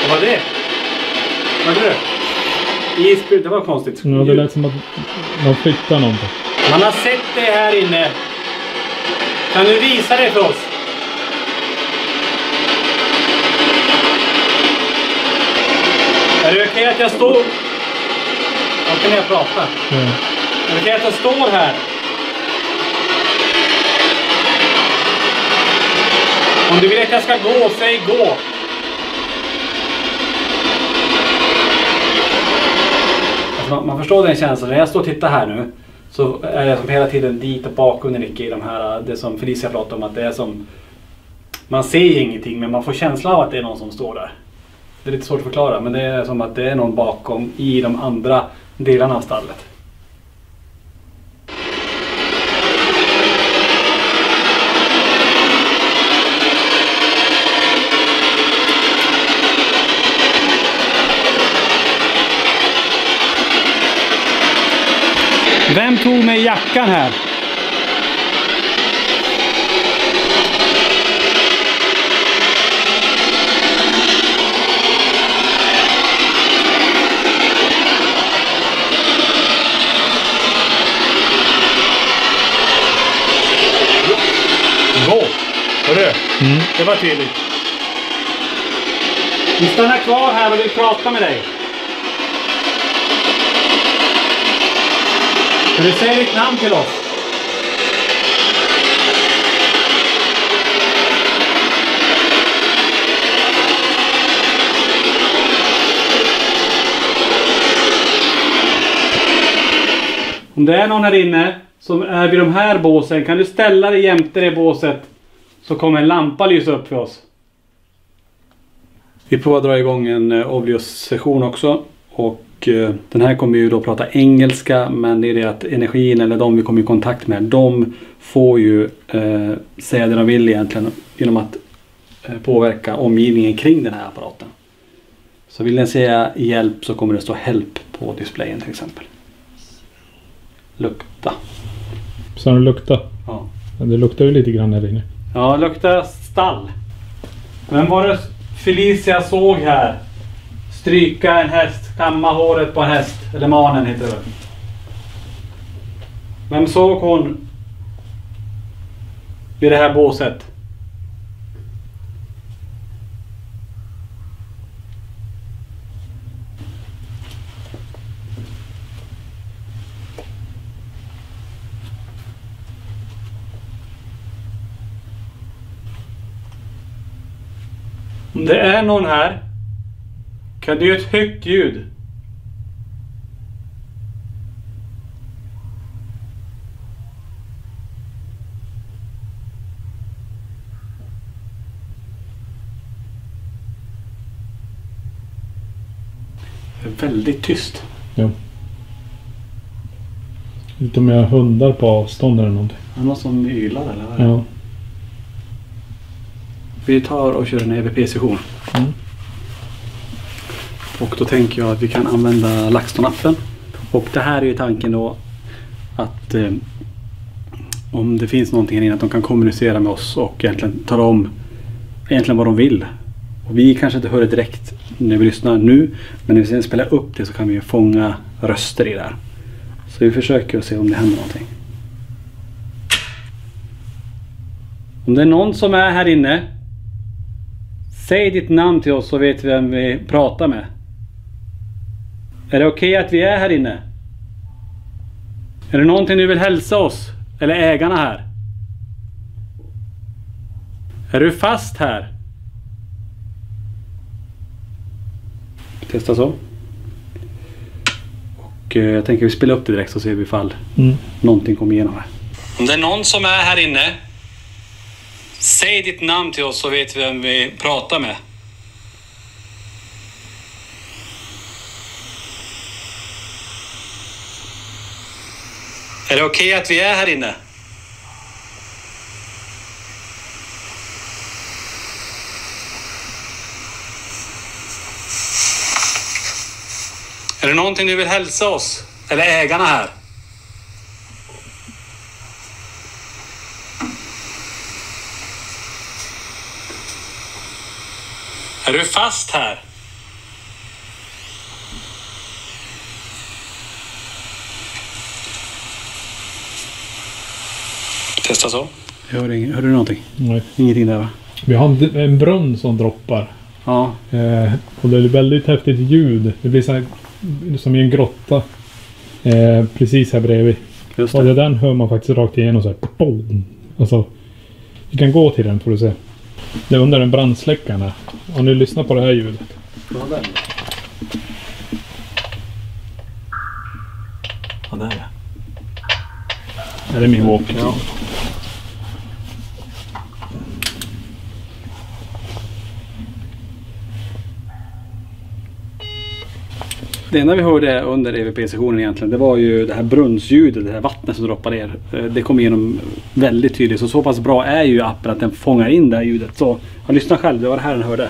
S1: Vad var det? Vad var det? Isbryt, det var konstigt.
S2: Ja, det lät som att de flyttar någonting.
S1: Man har sett det här inne. Kan du visa det för oss? Är det okej att jag står... Ja, kan jag prata?
S2: Ja.
S1: Är det okej att jag står här? Om du vill att jag ska gå, säg gå. Alltså man förstår den känslan. När jag står och tittar här nu så är jag som hela tiden dit och bakgrunden i de här, det som Felicia pratade om, att det är som... Man ser ingenting men man får känslan av att det är någon som står där. Det är lite svårt att förklara, men det är som att det är någon bakom i de andra delarna av stallet. Vem tog mig jackan här? Gå! Hörru, det var tydligt. Vi stannar kvar här och vill prata med dig. Kan du säga ditt namn till oss? Om det är någon här inne som är vid de här båsen, kan du ställa dig jämte det båset så kommer en lampa lysa upp för oss. Vi provar att dra igång en Oblius-session också. Och den här kommer ju då prata engelska, men det är det att energin eller de vi kommer i kontakt med, de får ju säga det de vill egentligen genom att påverka omgivningen kring den här apparaten. Så vill den säga hjälp så kommer det stå help på displayen till exempel. Lukta.
S2: Så den lukta?
S1: Ja.
S2: Det luktar ju lite grann här inne.
S1: Ja, luktar stall. Vem var det Felicia såg här? stryka en häst, kamma håret på en häst, eller manen heter det. Vem såg hon vid det här båset? Om det är någon här, kan du göra ett högt ljud? Det är väldigt tyst.
S2: Ja. Lite om jag har hundar på avstånd eller någonting.
S1: Är det någon som ylar eller vad är det?
S2: Ja.
S1: Vi tar och kör en EVP-session.
S2: Mm.
S1: Och då tänker jag att vi kan använda LaxTon-appen. Och det här är ju tanken då att om det finns någonting här inne att de kan kommunicera med oss och egentligen tala om egentligen vad de vill. Och vi kanske inte hör det direkt när vi lyssnar nu, men när vi sen spelar upp det så kan vi ju fånga röster i det här. Så vi försöker att se om det händer någonting. Om det är någon som är här inne, säg ditt namn till oss så vet vi vem vi pratar med. Är det okej att vi är här inne? Är det någonting du vill hälsa oss? Eller ägarna här? Är du fast här? Testa så. Och jag tänker vi spelar upp det direkt så ser vi ifall någonting kommer igenom här. Om det är någon som är här inne, säg ditt namn till oss så vet vi vem vi pratar med. Är det okej att vi är här inne? Är det någonting du vill hälsa oss? Eller ägarna här? Är du fast här? Testa så. Hör du någonting?
S2: Nej.
S1: Ingenting där va?
S2: Vi har en brunn som droppar.
S1: Ja.
S2: Och det är väldigt häftigt ljud. Det blir så här, som i en grotta. Precis här bredvid.
S1: Just
S2: och
S1: det.
S2: den hör man faktiskt rakt igenom så här. Boom. Alltså, vi kan gå till den får du se. Det är under en brandsläckare. Om ni lyssnar på det här ljudet.
S1: Ja, där. Ja, där är det.
S2: Ja, det är min walkie.
S1: Ja. Det enda vi hörde under EVP-sessionen egentligen, det var ju det här brunnsljudet, det här vattnet som droppar ner. Det kom igenom väldigt tydligt. Så pass bra är ju appen att den fångar in det här ljudet. Så jag lyssnar själv, det var det här den hörde.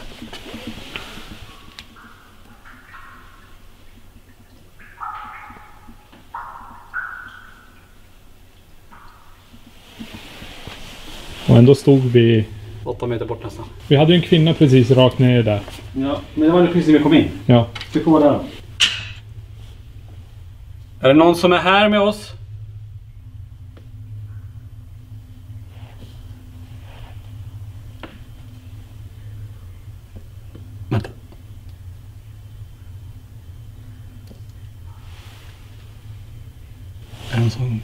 S2: Och ändå stod vi...
S1: 8 meter bort nästan.
S2: Vi hade ju en kvinna precis rakt ner där.
S1: Ja, men det var precis när vi kom in.
S2: Ja.
S1: Vi får där då. Är det någon som är här med oss? Vänta. Är det någon som...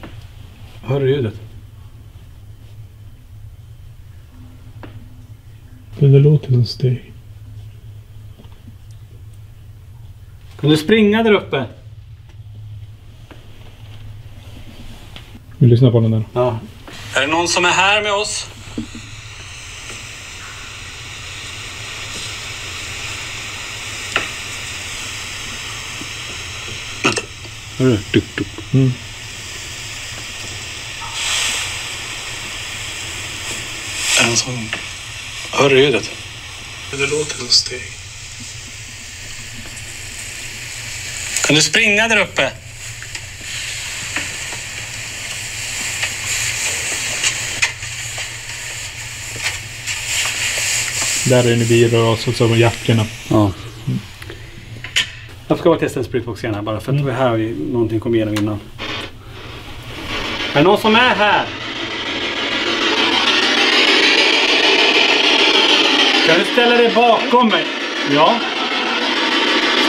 S1: Hör du ljudet?
S2: Det låter som steg.
S1: Kan du springa där uppe?
S2: Vi lyssnar på den där.
S1: Ja. Är det någon som är här med oss? Vänta. Hör du? Duk, duk.
S2: Mm.
S1: Är det någon som... Hör du ljudet?
S2: Det låter som steg.
S1: Kan du springa där uppe?
S2: Där är ni vi rör oss och så med jackorna.
S1: Ja. Jag ska bara testa en sprutbox igen här bara för att det här har ju någonting kom igenom innan. Är det någon som är här? Kan du ställa dig bakom mig? Ja.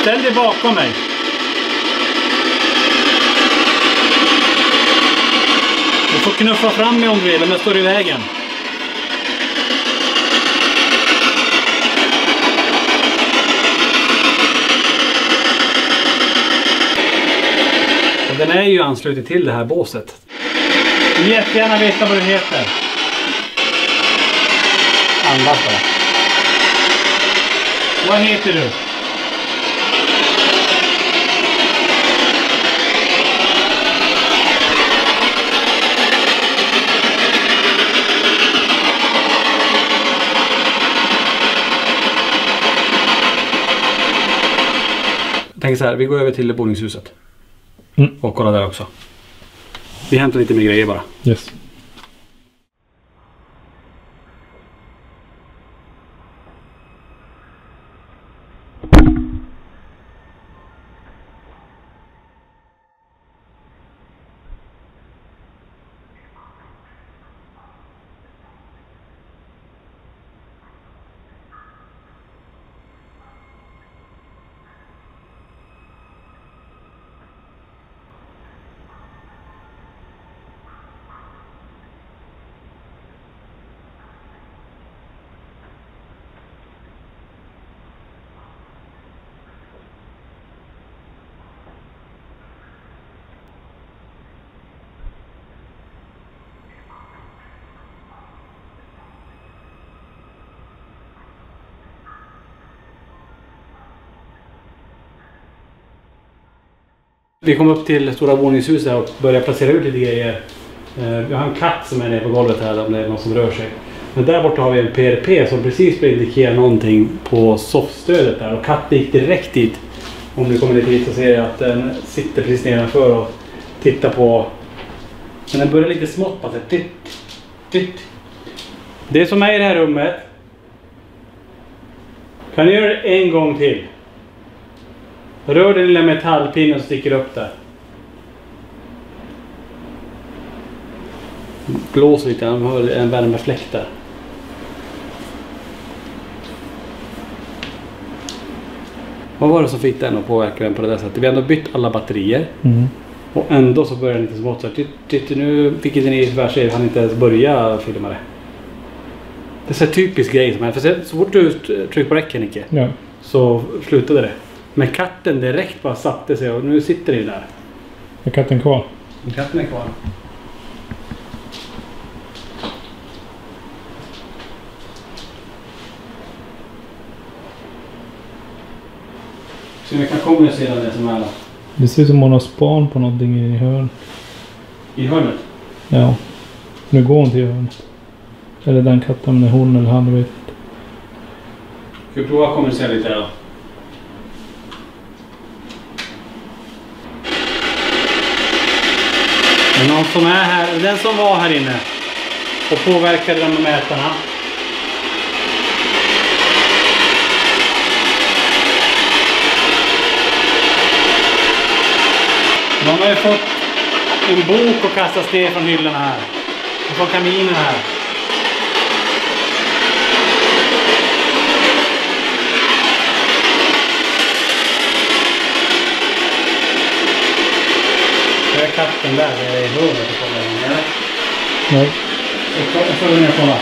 S1: Ställ dig bakom mig. Du får knuffa fram mig om du vill, men jag står i vägen. Och den är ju ansluten till det här båset. Du vill jättegärna veta vad du heter. Andas bara. Vad heter du? Jag tänker så här, vi går över till boningshuset. Och kolla där också. Vi hämtar lite mer grejer bara.
S2: Yes.
S1: Vi kom upp till stora våningshuset och började placera ut lite grejer. Vi har en katt som är nere på golvet här om det är någon som rör sig. Men där borta har vi en PRP som precis indikerar någonting på soffstödet där. Och katten gick direkt dit. Om ni kommer dit så ser jag att den sitter precis nedanför och tittar på. Men den börjar lite smått på sig. Det som är i det här rummet. Kan ni göra det en gång till? Rör den lilla metallpinnen som sticker upp där. Blåser lite, han har en värmefläkt där. Vad var det som fick den att påverka den på det där sättet? Vi har ändå bytt alla batterier. Och ändå så börjar den lite smått så här. Nu fick inte ni tyvärr han inte ens börja filma det. Det är så typisk grej som händer. För så fort du trycker på räcken, Nicke, så slutade det. Men katten direkt bara satte sig och nu sitter den där.
S2: Är katten kvar?
S1: Katten är kvar. Så vi kan kommunicera det som är då.
S2: Det ser ut som hon har span på någonting i hörnet.
S1: I hörnet?
S2: Ja. Nu går hon till hörnet. Eller den katten, med hon eller han, vet inte.
S1: Ska vi prova att kommunicera lite då? Någon som är här, den som var här inne och påverkade de med mätarna. De har ju fått en bok och kastas ner från hyllorna här. Och från kaminen här. Det är katten där, det är hörnet att kolla in.
S2: Nej.
S1: Jag får ner och kolla.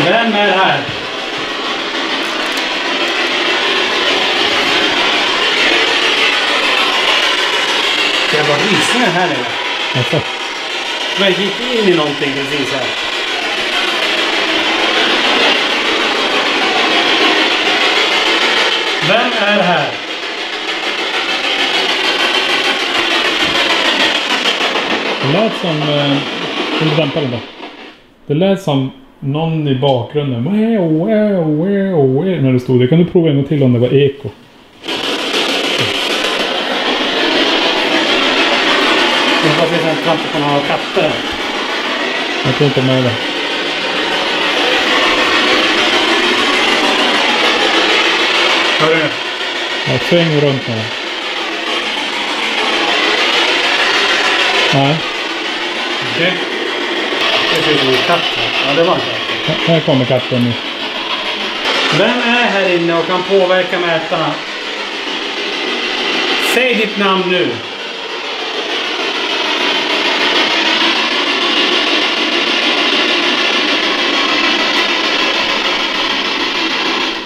S1: Vem är här? Jag var rysningar här nere.
S2: Alltså.
S1: Jag gick in i någonting precis här. Vem är här?
S2: Det lät som... Kan du dämpa den då? Det lät som någon i bakgrunden. När det stod det. Kan du prova en gång till om det var eko?
S1: Det var precis en kant på några katter.
S2: Jag tror inte med det. Hörru. Jag svänger runt nu. Nej.
S1: Okej. Det finns en katt här. Ja, det var en katt.
S2: Här kommer katten nu.
S1: Vem är här inne och kan påverka mätarna? Säg ditt namn nu.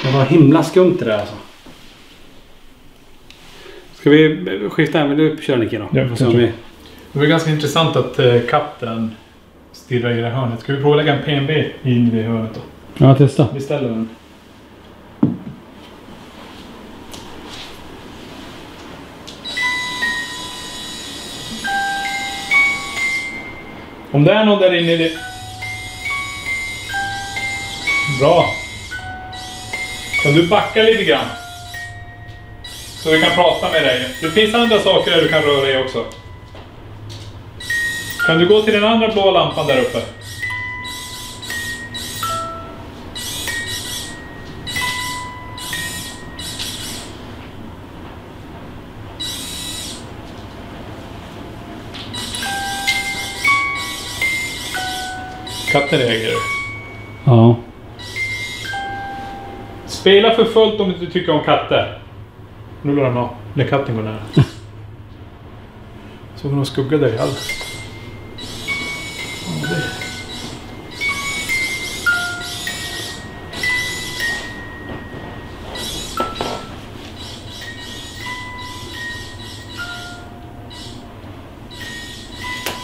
S1: Det var himla skumt det där alltså. Ska vi skifta? Vill du köra Nicky då?
S2: Ja, det var ganska intressant att katten stirrar i det här hörnet. Ska vi prova att lägga en PNB in i det hörnet då?
S1: Ja, testa.
S2: Vi ställer den. Om det är någon där inne i det... Bra. Kan du backa lite grann? Så vi kan prata med dig. Det finns andra saker där du kan röra dig också. Kan du gå till den andra blå lampan där uppe? Katten reagerar.
S1: Ja.
S2: Spela för fullt om du inte tycker om katter. Nu låter han när katten går nära. Så får de skugga dig all.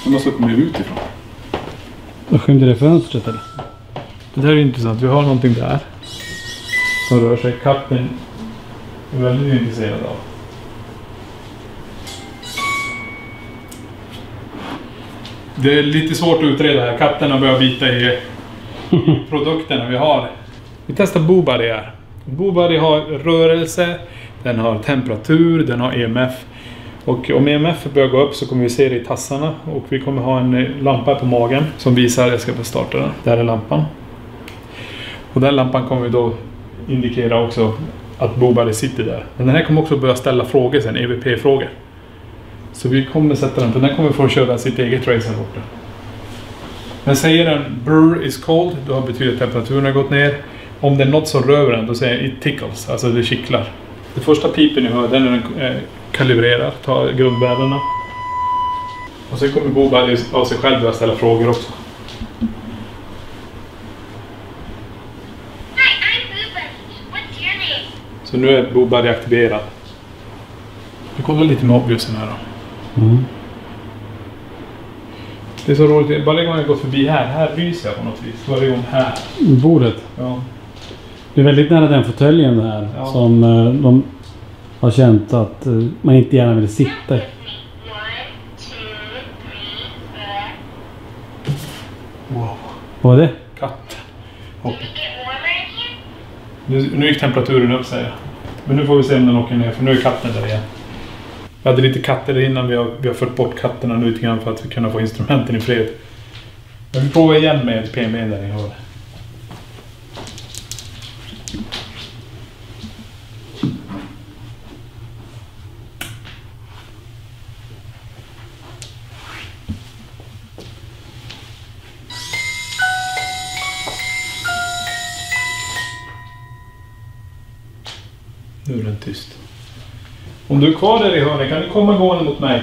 S3: De måste komma utifrån.
S1: Vad skymde det fönstret eller?
S2: Det här är intressant. Vi har någonting där som rör sig. Katten är väldigt intresserad av. Det är lite svårt att utreda här. Katterna börjar bita i produkterna vi har. Vi testar BoBuddy här. BoBuddy har rörelse, den har temperatur, den har EMF. Och om EMF börjar gå upp så kommer vi se det i tassarna. Och vi kommer ha en lampa på magen som visar, jag ska bara starta den. Där är lampan. Och den lampan kommer vi då indikera också att BoBuddy sitter där. Men den här kommer också börja ställa frågor sen, EVP-frågor. Så vi kommer sätta den, för den kommer få köra sitt eget race här borta. Men säger den brr is cold, då betyder temperaturen har gått ner. Om det är något som rör den, då säger it tickles, alltså det kittlar. Det första pipen ni hör, den är den kalibrerar, tar grundvärdena. Och sen kommer BoBuddy av sig själv börja ställa frågor också. Så nu är BoBuddy aktiverad. Vi kollar lite med obviousn här då.
S1: Mm.
S2: Det är så roligt, varje gång jag går förbi här ryser jag på något vis. Varje gång här.
S1: Bordet.
S2: Ja.
S1: Det är väldigt nära den fåtöljen här.
S2: Ja.
S1: Som de har känt att man inte gärna vill sitta i.
S2: Wow.
S1: Vad är det?
S2: Katt. Hopp. Nu gick temperaturen upp, säger jag. Men nu får vi se om den åker ner, för nu är katten där igen. Vi hade lite katter där innan, vi har fört bort katterna nu lite grann för att vi kunna få instrumenten i fred. Men vi provar igen med ett PNB där ni hör. Nu är den tyst. Om du är kvar där i hörnet, kan du komma gående mot mig?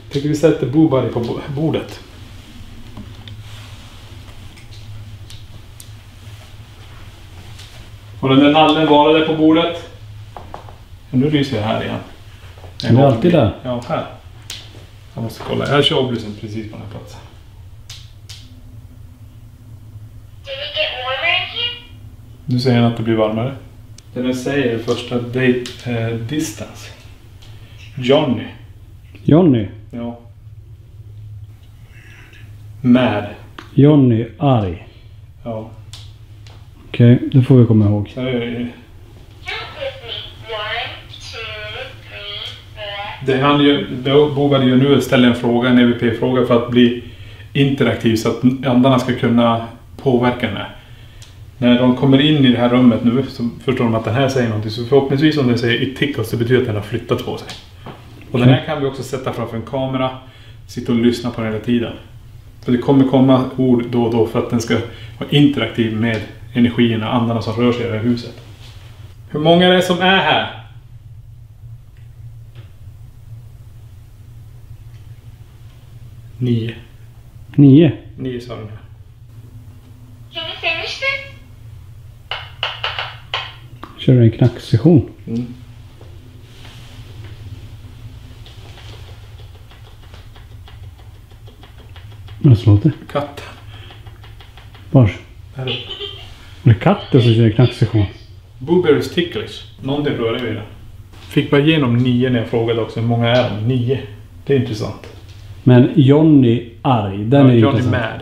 S2: Jag tycker vi sätter BoBuddy på bordet. Och den där nallen var där på bordet. Och nu ryser jag här igen.
S1: Den är alltid där.
S2: Ja, här. Jag måste kolla. Jag kör oblysen precis på den här platsen. Nu säger den att det blir varmare. Den säger första date distance. Johnny.
S1: Johnny.
S2: Ja. Mad.
S1: Johnny arg.
S2: Ja.
S1: Okej, det får vi komma ihåg.
S2: Så är det. Det han gör, BoBuddy gör nu är att ställa en fråga, en EVP-fråga för att bli interaktiv så att andarna ska kunna påverkan är. När de kommer in i det här rummet nu så förstår de att den här säger någonting. Så förhoppningsvis om den säger it tickles så betyder att den har flyttat på sig. Och den här kan vi också sätta framför en kamera. Sitta och lyssna på den hela tiden. För det kommer komma ord då och då för att den ska vara interaktiv med energierna och andarna som rör sig i det här huset. Hur många är det som är här? 9.
S1: 9.
S2: 9 sa den här.
S5: Can you finish it?
S1: Kör en knacksession. Vad låter?
S2: Katt.
S1: Vars?
S2: Här uppe.
S1: Det är katten som kör knacksession.
S2: Blueberries ticklish. Någonting rör i det. Fick bara igenom 9 när jag frågade också. Hur många är de? 9. Det är intressant.
S1: Men Johnny arg, den är ju
S2: Johnny
S1: intressant.
S2: mad.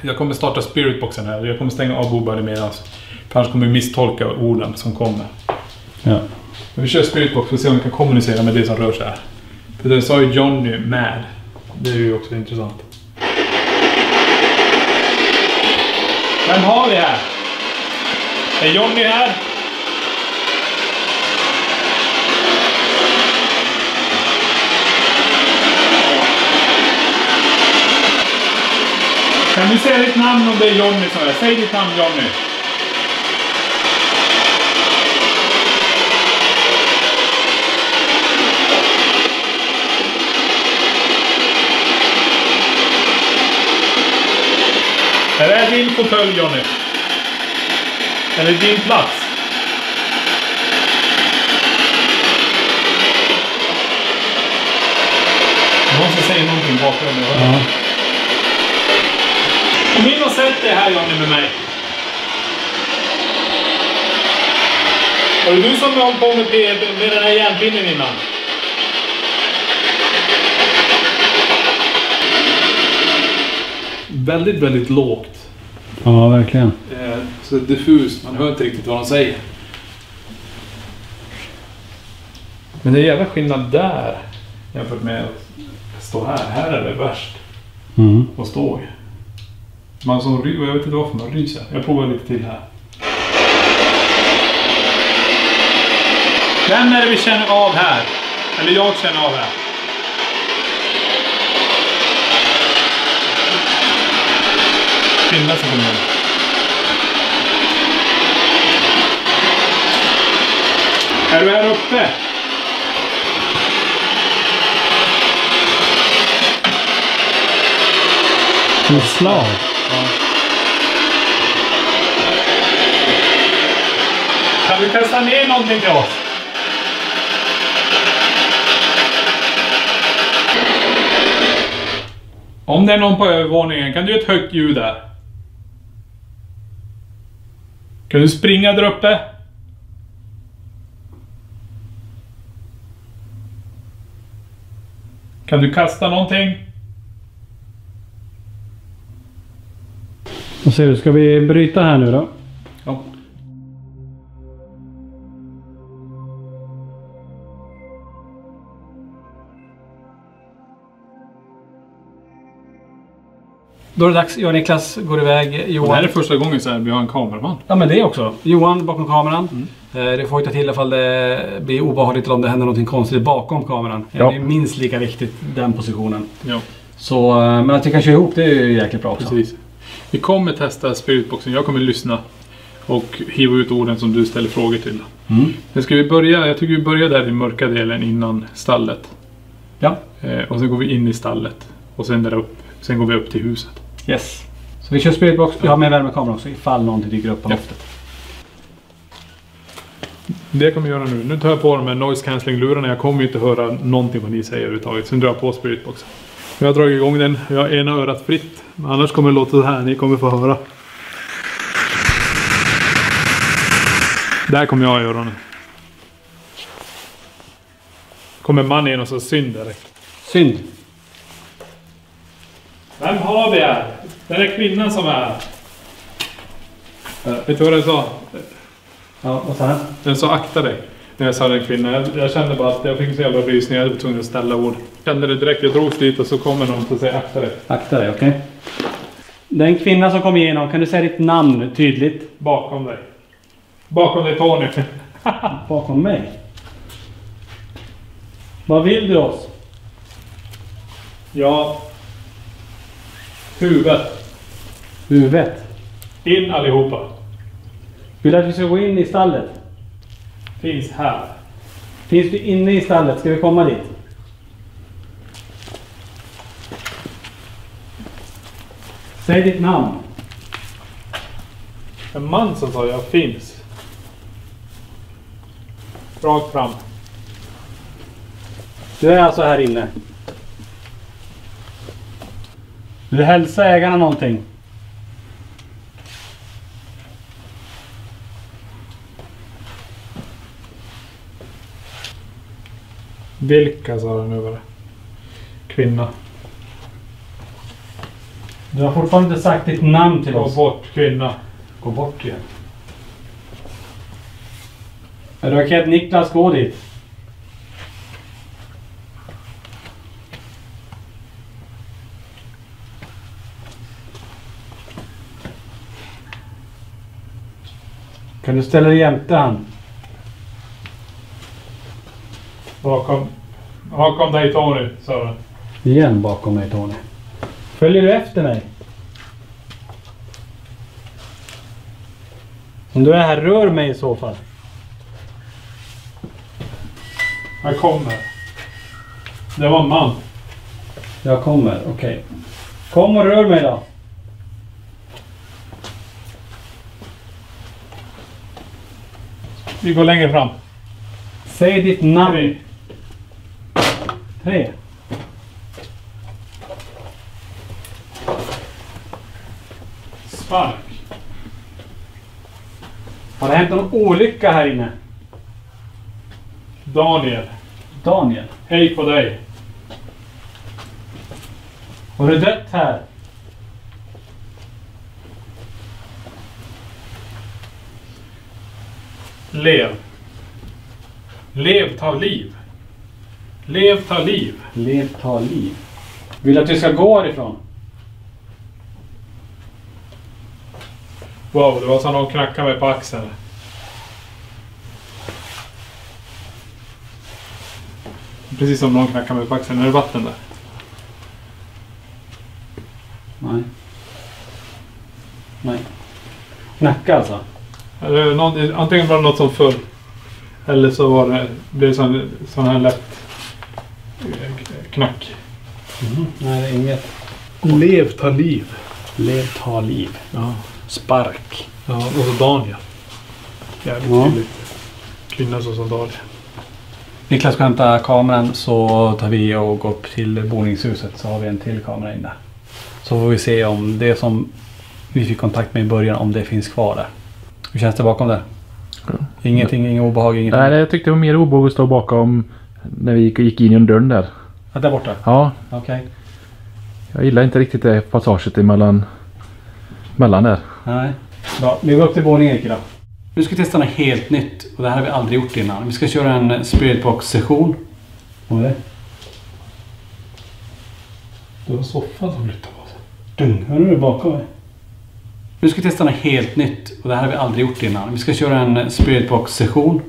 S2: Jag kommer starta spiritboxen här. Jag kommer stänga av Blueberry medans. För annars kommer vi misstolka orden som kommer.
S1: Ja.
S2: Men vi kör spiritbox för att se om vi kan kommunicera med det som rör sig här. För det sa ju Johnny mad. Det är ju också intressant. Vem har vi här? Är Johnny här? Kan du säga ditt namn om det är Johnny som är? Säg ditt namn Johnny. Är det din fåtölj Johnny? Eller din plats? Jag måste säga någonting bakom mig.
S1: Ja.
S2: Kom in och sätt dig här Johnny med mig. Var det du som höll på med den här järnpinnen innan? Väldigt, väldigt lågt.
S1: Ja, verkligen.
S2: Så diffus, man hör inte riktigt vad de säger. Men det är jävla skillnad där jämfört med att stå här. Här är det värst att stå i. Man som jag vet inte varför man ryser. Jag provar lite till här. Vem är det vi känner av här? Eller jag känner av här? Kvinna som kommer in. Är du här uppe?
S1: Ett slag.
S2: Ja. Kan du kasta ner någonting till oss? Om det är någon på övervåningen, kan du göra ett högt ljud där? Kan du springa där uppe? Kan du kasta någonting?
S1: Vad säger du, ska vi bryta här nu då?
S2: Ja.
S1: Då är det dags. Jag och Niklas går iväg. Johan.
S2: Det här är första gången så här vi har en kameraman.
S1: Ja, men det också. Johan bakom kameran. Det får hitta till ifall det blir obehagligt eller om det händer något konstigt bakom kameran.
S2: Ja.
S1: Det är minst lika viktigt, den positionen.
S2: Ja.
S1: Så, men att vi kan köra ihop, det är ju jäkligt bra också.
S2: Precis. Vi kommer testa spiritboxen. Jag kommer lyssna och hiva ut orden som du ställer frågor till. Men ska vi börja? Jag tycker vi börjar där i mörka delen innan stallet.
S1: Ja.
S2: Och sen går vi in i stallet. Och sen där upp. Sen går vi upp till huset.
S1: Yes. Så vi kör spiritbox. Jag har med värmekamera också ifall någonting dyker upp på loftet.
S2: Det jag kommer göra nu. Nu tar jag på de här noise cancelling-lurarna. Jag kommer ju inte höra någonting vad ni säger överhuvudtaget. Sen drar jag på spiritboxen. Jag har dragit igång den. Jag har ena örat fritt. Men annars kommer det låta så här. Ni kommer få höra. Där kommer jag att göra nu. Kommer man in och så synd direkt.
S1: Synd.
S2: Vem har vi här? Den är kvinnan som är här. Vet du vad den sa?
S1: Ja, vad sa han?
S2: Den sa akta dig. När jag sa den kvinnan. Jag kände bara att jag fick så jävla rysning. Jag var tvungen att ställa ord. Jag kände det direkt. Jag drogs dit och så kommer någon och säger akta dig.
S1: Akta dig, okej. Den kvinna som kom igenom, kan du säga ditt namn tydligt?
S2: Bakom dig. Bakom dig Tony.
S1: Bakom mig. Vad vill du oss?
S2: Ja. Huvudet.
S1: Huvudet.
S2: In allihopa.
S1: Vill du att vi ska gå in i stallet?
S2: Finns här.
S1: Finns du inne i stallet? Ska vi komma dit? Säg ditt namn.
S2: En man som sa jag finns. Rakt fram.
S1: Du är alltså här inne. Vill du hälsa ägarna någonting?
S2: Vilka sa det nu var det? Kvinna.
S1: Du har fortfarande inte sagt ditt namn till oss.
S2: Gå bort kvinna.
S1: Gå bort igen. Är du okej att Niklas går dit? Kan du ställa dig jämte han?
S2: Bakom dig Tony, sa den.
S1: Igen bakom mig Tony. Följer du efter mig? Om du är här, rör mig i så fall.
S2: Jag kommer. Det var en man.
S1: Jag kommer, okej. Kom och rör mig då.
S2: Vi går längre fram.
S1: Säg ditt namn. 3.
S2: Spark.
S1: Har det hänt någon olycka här inne?
S2: Daniel.
S1: Daniel.
S2: Hej på dig.
S1: Har du dött här?
S2: Lev. Lev tar liv. Lev tar liv.
S1: Lev tar liv. Vill att du ska gå härifrån?
S2: Wow, det var som någon knackade mig på axeln. Precis som någon knackade mig på axeln. Är det vatten där?
S1: Nej. Nej. Knacka alltså?
S2: Eller antingen var det något som föll. Eller så var det blev sån här lätt knack.
S1: Nej, det är inget.
S2: Lev tar liv.
S1: Lev tar liv.
S2: Ja.
S1: Spark.
S2: Ja, och så Daniel. Jävligt
S1: Ja.
S2: tydligt. Kvinna så som Daniel.
S1: Niklas ska hämta kameran, så tar vi och går upp till boningshuset, så har vi en till kamera inne. Så får vi se om det som vi fick kontakt med i början, om det finns kvar där. Hur känns det bakom där? Ingenting, ingen obehag, ingenting?
S6: Nej, jag tyckte det var mer obehag att stå bakom när vi gick in i dörren där.
S1: Ja, där borta?
S6: Ja,
S1: Okej.
S6: jag gillar inte riktigt det passaget mellan där.
S1: Nej. Bra, vi går upp till våningen då. Nu ska vi testa något helt nytt, och det här har vi aldrig gjort innan. Vi ska köra en Spiritbox-session. Vad är det?
S2: Det var soffan som flyttade på sig.
S1: Dung, hör du bakom mig? Nu ska vi testa något helt nytt, och det här har vi aldrig gjort innan. Vi ska köra en Spiritbox-session.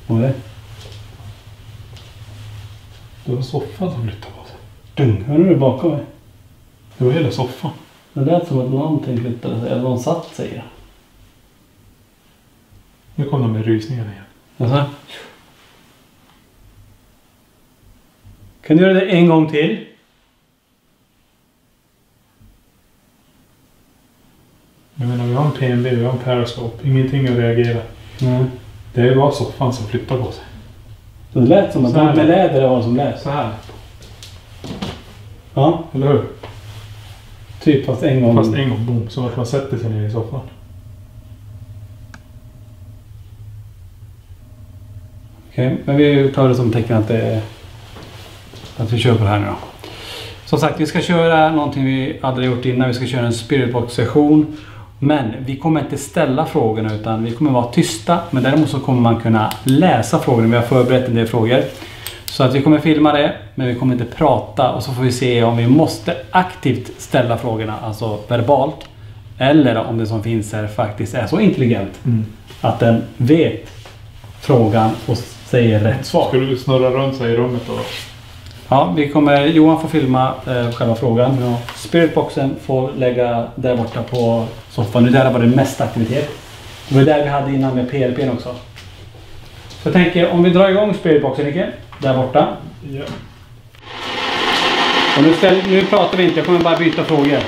S1: Vad är det?
S2: Det var soffan som flyttade på sig.
S1: Dung, hör du bakom mig?
S2: Det var hela soffan.
S1: Det lät som att någonting flyttade sig, eller någon satt sig.
S2: Nu kom de med rysningarna igen.
S1: Alltså? Kan du göra det en gång till?
S2: Jag menar, vi har en PNB, vi har en Periscope. Ingenting att reagera.
S1: Nej.
S2: Det var soffan som flyttade på sig.
S1: Så det lät som att
S2: Så här.
S1: med läder det var som lät.
S2: Så här.
S1: Ja,
S2: Eller hur?
S1: typ fast en gång.
S2: Fast en gång, boom. Som att man sätter sig ner i soffan.
S1: Okej, men vi tar det som tecken att vi kör på det här nu då. Som sagt, vi ska köra någonting vi aldrig gjort innan. Vi ska köra en Spiritbox-session. Men vi kommer inte ställa frågorna, utan vi kommer vara tysta. Men däremot så kommer man kunna läsa frågorna. Vi har förberett en del frågor. Så att vi kommer filma det, men vi kommer inte prata. Och så får vi se om vi måste aktivt ställa frågorna, alltså verbalt. Eller om det som finns här faktiskt är så intelligent att den vet frågan och säger rätt svar.
S2: Skulle du snurra runt sig i rummet då?
S1: Ja, Johan får filma själva frågan. Ja. Spiritboxen får lägga där borta på soffan. Nu där var det mest aktivitet. Det var där vi hade innan med PLP:n också. Så jag tänker, om vi drar igång Spiritboxen, Nicke, där borta.
S2: Ja.
S1: Och nu pratar vi inte, jag kommer bara byta frågor.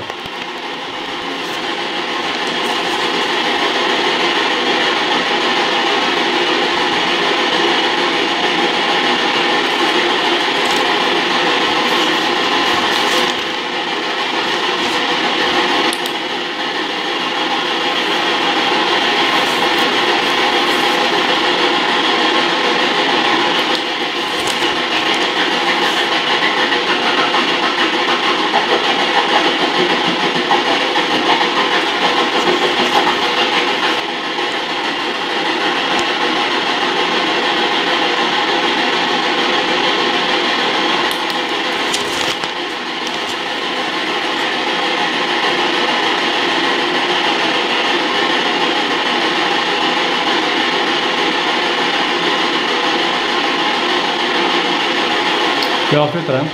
S1: Jag avslutar den.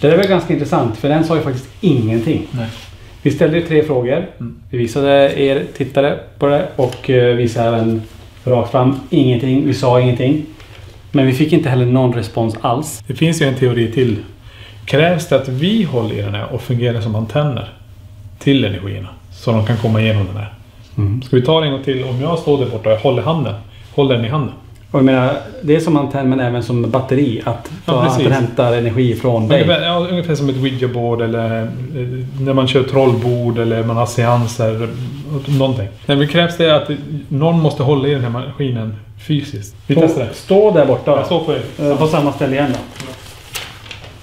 S1: Det är väl ganska intressant, för den sa ju faktiskt ingenting.
S2: Nej.
S1: Vi ställde 3 frågor. Vi visade er tittare på det och visade även rakt fram ingenting. Vi sa ingenting. Men vi fick inte heller någon respons alls.
S2: Det finns ju en teori till. Krävs det att vi håller i den här och fungerar som antenner till energierna så de kan komma igenom den här? Ska vi ta det en gång till? Om jag står där borta och håller den i handen.
S1: Och jag menar, det är som antenn men även som batteri. Att den hämtar energi från dig.
S2: Ungefär som ett Ouija-board eller när man kör trollbord eller man har seanser. Någonting. Men det krävs det att någon måste hålla i den här maskinen fysiskt. Vi testar det.
S1: Stå där borta.
S2: Jag står
S1: på samma ställe igen då.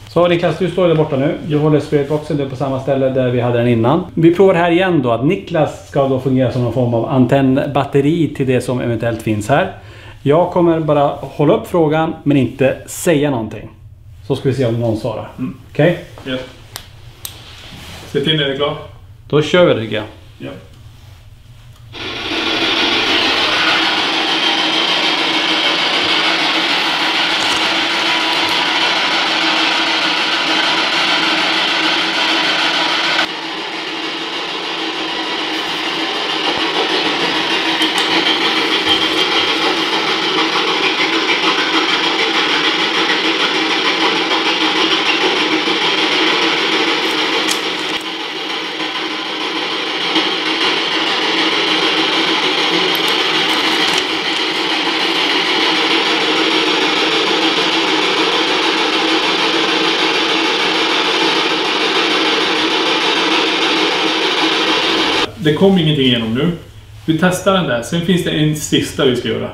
S1: Så Niklas, du står där borta nu. Jag håller Spiritboxen på samma ställe där vi hade den innan. Vi provar här igen då att Niklas ska då fungera som någon form av antennbatteri till det som eventuellt finns här. Jag kommer bara hålla upp frågan men inte säga någonting. Så ska vi se om någon svarar. Okej?
S2: Ja. Se till när det är klart.
S1: Då kör vi det, tycker jag.
S2: Ja. Det kom ingenting igenom nu. Vi testar den där. Sen finns det en sista vi ska göra.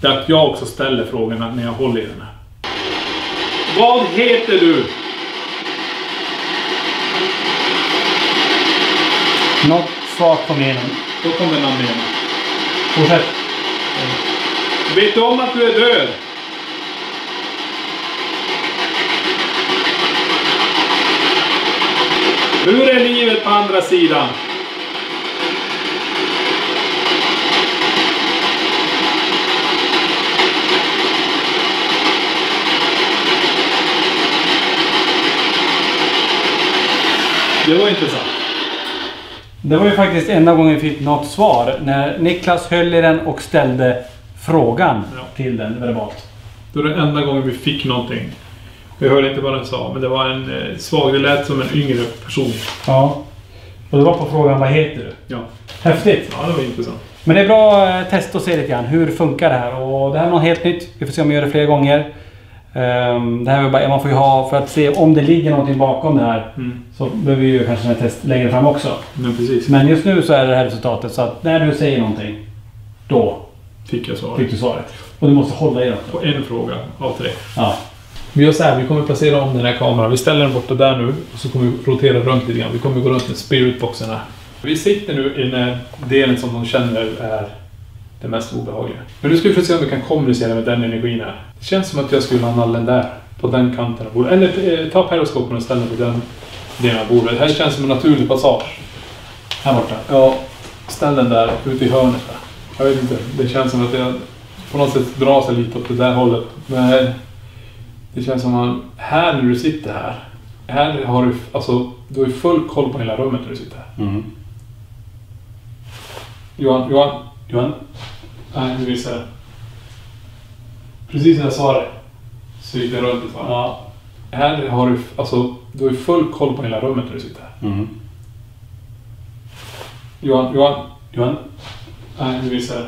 S2: Det är att jag också ställer frågorna när jag håller i den här. Vad heter du?
S1: Något svar kom igenom.
S2: Då kommer namnet igen.
S1: Fortsätt.
S2: Vet du om att du är död? Hur är livet på andra sidan? Det var intressant.
S1: Det var ju faktiskt enda gången vi fick något svar. När Niklas höll i den och ställde frågan till den verbalt.
S2: Det var den enda gången vi fick någonting. Vi hörde inte vad den sa, men det var en svag. Det lät som en yngre person.
S1: Ja. Och det var på frågan, vad heter du?
S2: Ja.
S1: Häftigt.
S2: Ja, det var intressant.
S1: Men det är bra test att se lite grann. Hur funkar det här? Och det här är något helt nytt. Vi får se om vi gör det flera gånger. Det här är bara, man får ju ha, för att se om det ligger någonting bakom det här. Så behöver vi ju kanske en test längre fram också.
S2: Men precis.
S1: Men just nu så är det här resultatet. Så att när du säger någonting, då
S2: fick jag svaret.
S1: Fick du svaret. Och du måste hålla i det.
S2: På en fråga av 3.
S1: Ja.
S2: Vi gör så här, vi kommer placera om den här kameran. Vi ställer den borta där nu och så kommer vi rotera runt lite grann. Vi kommer gå runt med spiritboxen här. Vi sitter nu i den här delen som de känner är det mest obehagliga. Men nu ska vi få se om vi kan kommunicera med den energin här. Det känns som att jag skulle ha nallen där. på den kanten av bordet. Eller ta periskopen och ställ den på den delen av bordet. Det här känns som en naturlig passage.
S1: Här borta?
S2: Ja, ställ den där ute i hörnet där. Jag vet inte, det känns som att jag på något sätt drar sig lite åt det där hållet. Men det känns som att här när du sitter här har du, alltså, du har ju full koll på hela rummet när du sitter här.
S1: Mm.
S2: Johan? Nej, du visar det. Precis när jag sa det så gick det runt ett varv. Ja. Här har du, alltså, du har ju full koll på hela rummet när du sitter här.
S1: Mm.
S2: Johan? Nej, du visar det.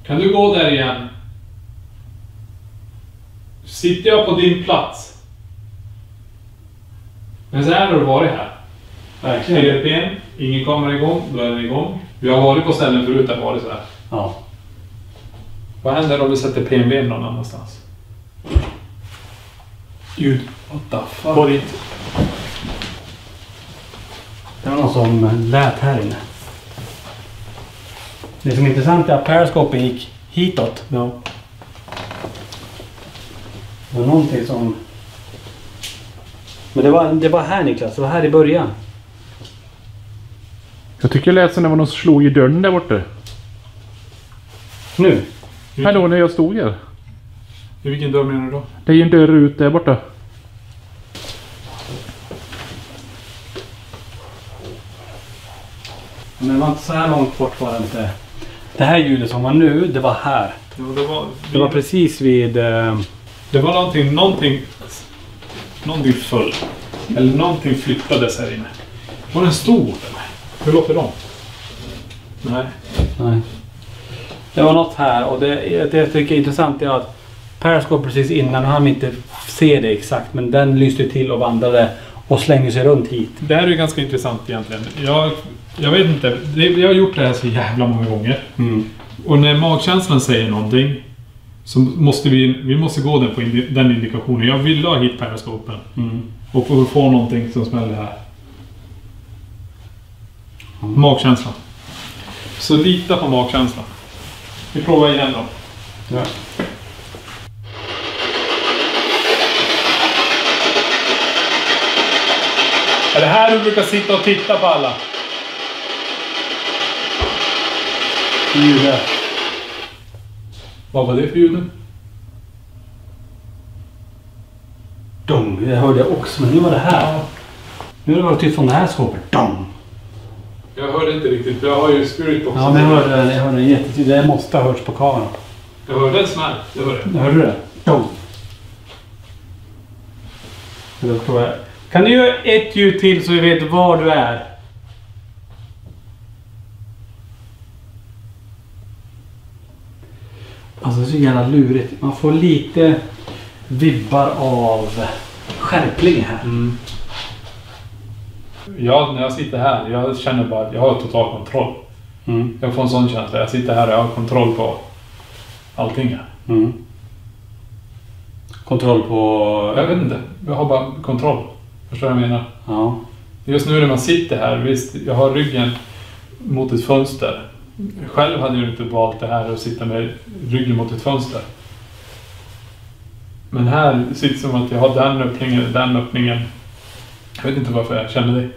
S2: Kan du gå där igen? Sitter jag på din plats? Men så här har du varit här.
S1: Verkligen.
S2: PDPn, ingen kommer igång, då är den igång. Vi har varit på ställen förut där var det så här.
S1: Ja.
S2: Vad händer om vi sätter PNB någon annanstans? Ljud. What the fuck?
S1: Går dit. Det var någon som lät här inne. Det som är intressant är att periskopen gick hitåt.
S2: Ja.
S1: Det var någonting som... Men det var här, Niklas, det var här i början.
S6: Jag tycker det lät som det var någon som slog i dörren där borta.
S1: Nu?
S6: Hallå, när jag stod här.
S2: I vilken dörr menar du då?
S6: Det är ju en dörr ut där borta.
S1: Men det var inte så här långt bort var det inte. Det här ljudet som var nu, det var här.
S2: Ja,
S1: Det var precis vid...
S2: Det var någonting full. Eller någonting flyttades här inne. Var den stor eller? Hur låter de? Nej.
S1: Det var något här och det jag tycker är intressant är att periskop precis innan, han inte ser det exakt, men den lyste till och vandrade och slängde sig runt hit.
S2: Det här är ju ganska intressant egentligen. Jag vet inte, jag har gjort det här så jävla många gånger.
S1: Mm.
S2: Och när magkänslan säger någonting så måste vi måste gå på den indikationen. Jag vill ha hit periskopen.
S1: Mm.
S2: Och få någonting som smäller här. Magkänslan. Så lita på magkänslan. Vi provar igen då.
S1: Ja.
S2: Är det här du brukar sitta och titta på alla?
S1: Ljudet.
S2: Vad var det för ljud nu?
S1: Dong, det hörde jag också, men nu var det här.
S2: Ja.
S1: Nu har det varit tyst från det här skåpet. Dong.
S2: Jag hörde inte riktigt, för jag har ju spirit också.
S1: Ja, men jag hörde det jättetydligt. Det måste ha hörts på kameran.
S2: Jag hörde en smäll, det hörde jag.
S1: Hörde du det? Dong. Då tror jag. Kan du göra ett ljud till så vi vet var du är? Alltså det är så jävla lurigt. Man får lite vibbar av skärpling här.
S2: Mm. Ja, när jag sitter här, jag känner bara att jag har total kontroll.
S1: Mm.
S2: Jag får en sån känsla. Jag sitter här och jag har kontroll på allting här.
S1: Mm. Kontroll på...
S2: Jag vet inte. Jag har bara kontroll. Förstår du vad jag menar?
S1: Ja.
S2: Just nu när man sitter här, visst, jag har ryggen mot ett fönster. Själv hade jag inte valt det här att sitta med ryggen mot ett fönster. Men här sitter det som att jag har den öppningen. Jag vet inte varför jag känner det.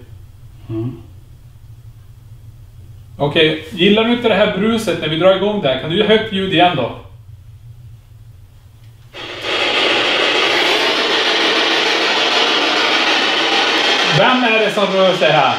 S1: Mm.
S2: Okej, gillar du inte det här bruset när vi drar igång där? Kan du göra högt ljud igen då? Vem är det som rör sig här?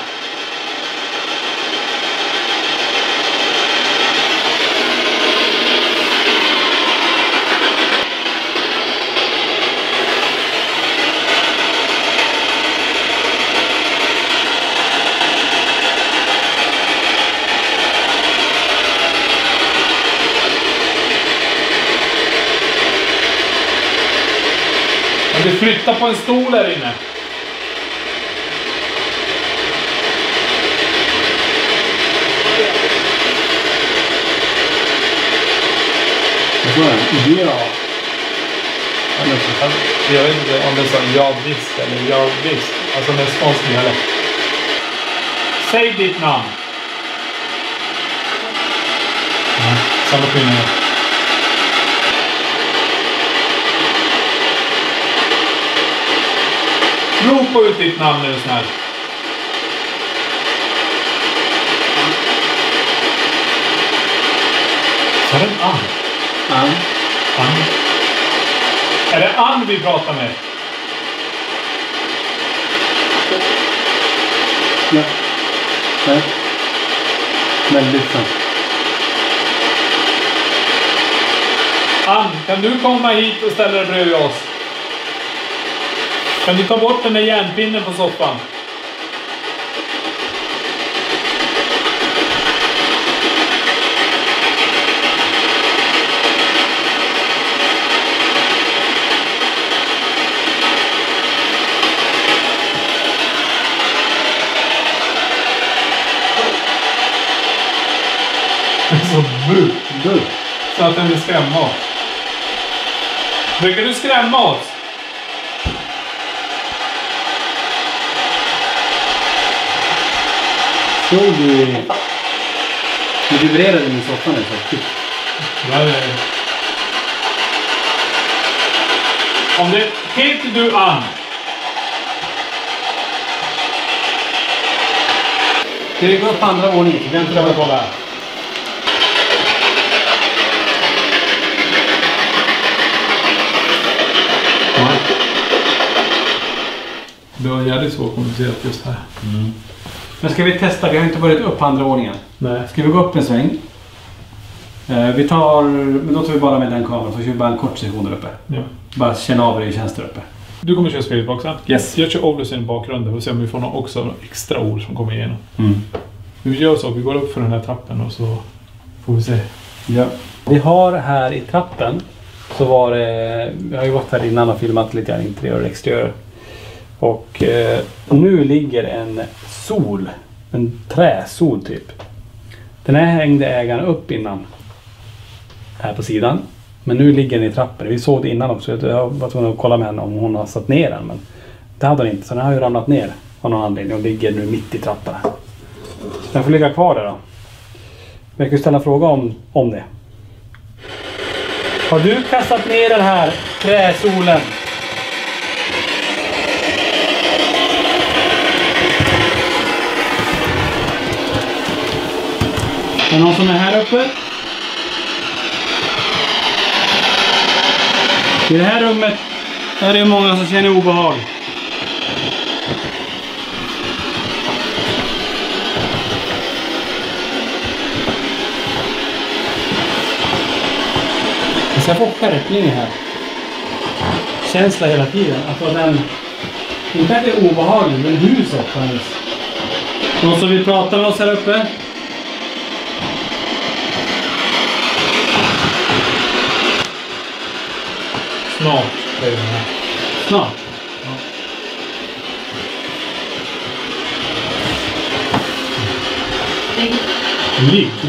S2: Du flyttar på en stol här inne.
S1: Vad var det? Ja.
S2: Jag vet inte om det är så ja visst eller ja visst. Alltså med sponsring eller. Säg ditt namn. Ja, samma skillnad. Ropa ut ditt namn nu snäll. Är det Ann?
S1: Ann.
S2: Ann. Är det Ann vi pratar med?
S1: Ja. Nej. Väldigt sant.
S2: Ann, kan du komma hit och ställa dig bredvid oss? Kan du ta bort den där järnpinnen på soffan? Så bu. Så att den vill skrämma oss. Brukar du skrämma oss?
S1: Såg du... Det vibrerade i soffan så.
S2: Nej. Om det heter du Ann.
S1: Ska vi gå upp på andra våningen? Vi väntar och kolla här.
S2: Det var jävligt svårt komplicerat just här.
S1: Men ska vi testa? Vi har inte varit upp på andra våningen.
S2: Nej.
S1: Ska vi gå upp en sväng? Vi tar... Men då tar vi bara med den kameran. Så kör vi bara en kort sektion där uppe.
S2: Ja.
S1: Bara känna av hur det känns där uppe.
S2: Du kommer köra spiritboxen?
S1: Yes.
S2: Jag kör Ovlus i bakgrunden och se om vi får några extra ord som kommer igenom.
S1: Mm.
S2: Vi gör så. Vi går upp för den här trappen och så får vi se.
S1: Ja. Vi har här i trappen så var det... Vi har ju varit här innan och filmat lite grann interiör och exteriör. Och nu ligger en sol. En träsol typ. Den här hängde ägaren upp innan. Här på sidan. Men nu ligger den i trappen. Vi såg det innan också. Jag var tvungen att kolla med henne om hon har satt ner den. Men det hade hon inte. Så den har ju ramlat ner av någon anledning. Och ligger nu mitt i trappan. Så den får ligga kvar där då. Men jag kan ställa en fråga om det. Har du kastat ner den här träsolen? Är det någon som är här uppe? I det här rummet är det många som känner obehag. Jag får skärpning här. Känsla hela tiden. Alltså den... Inte att det är obehagligt, men huset faktiskt. Någon som vill prata med oss här uppe?
S2: Snart är det här.
S1: Snart?
S2: Ja.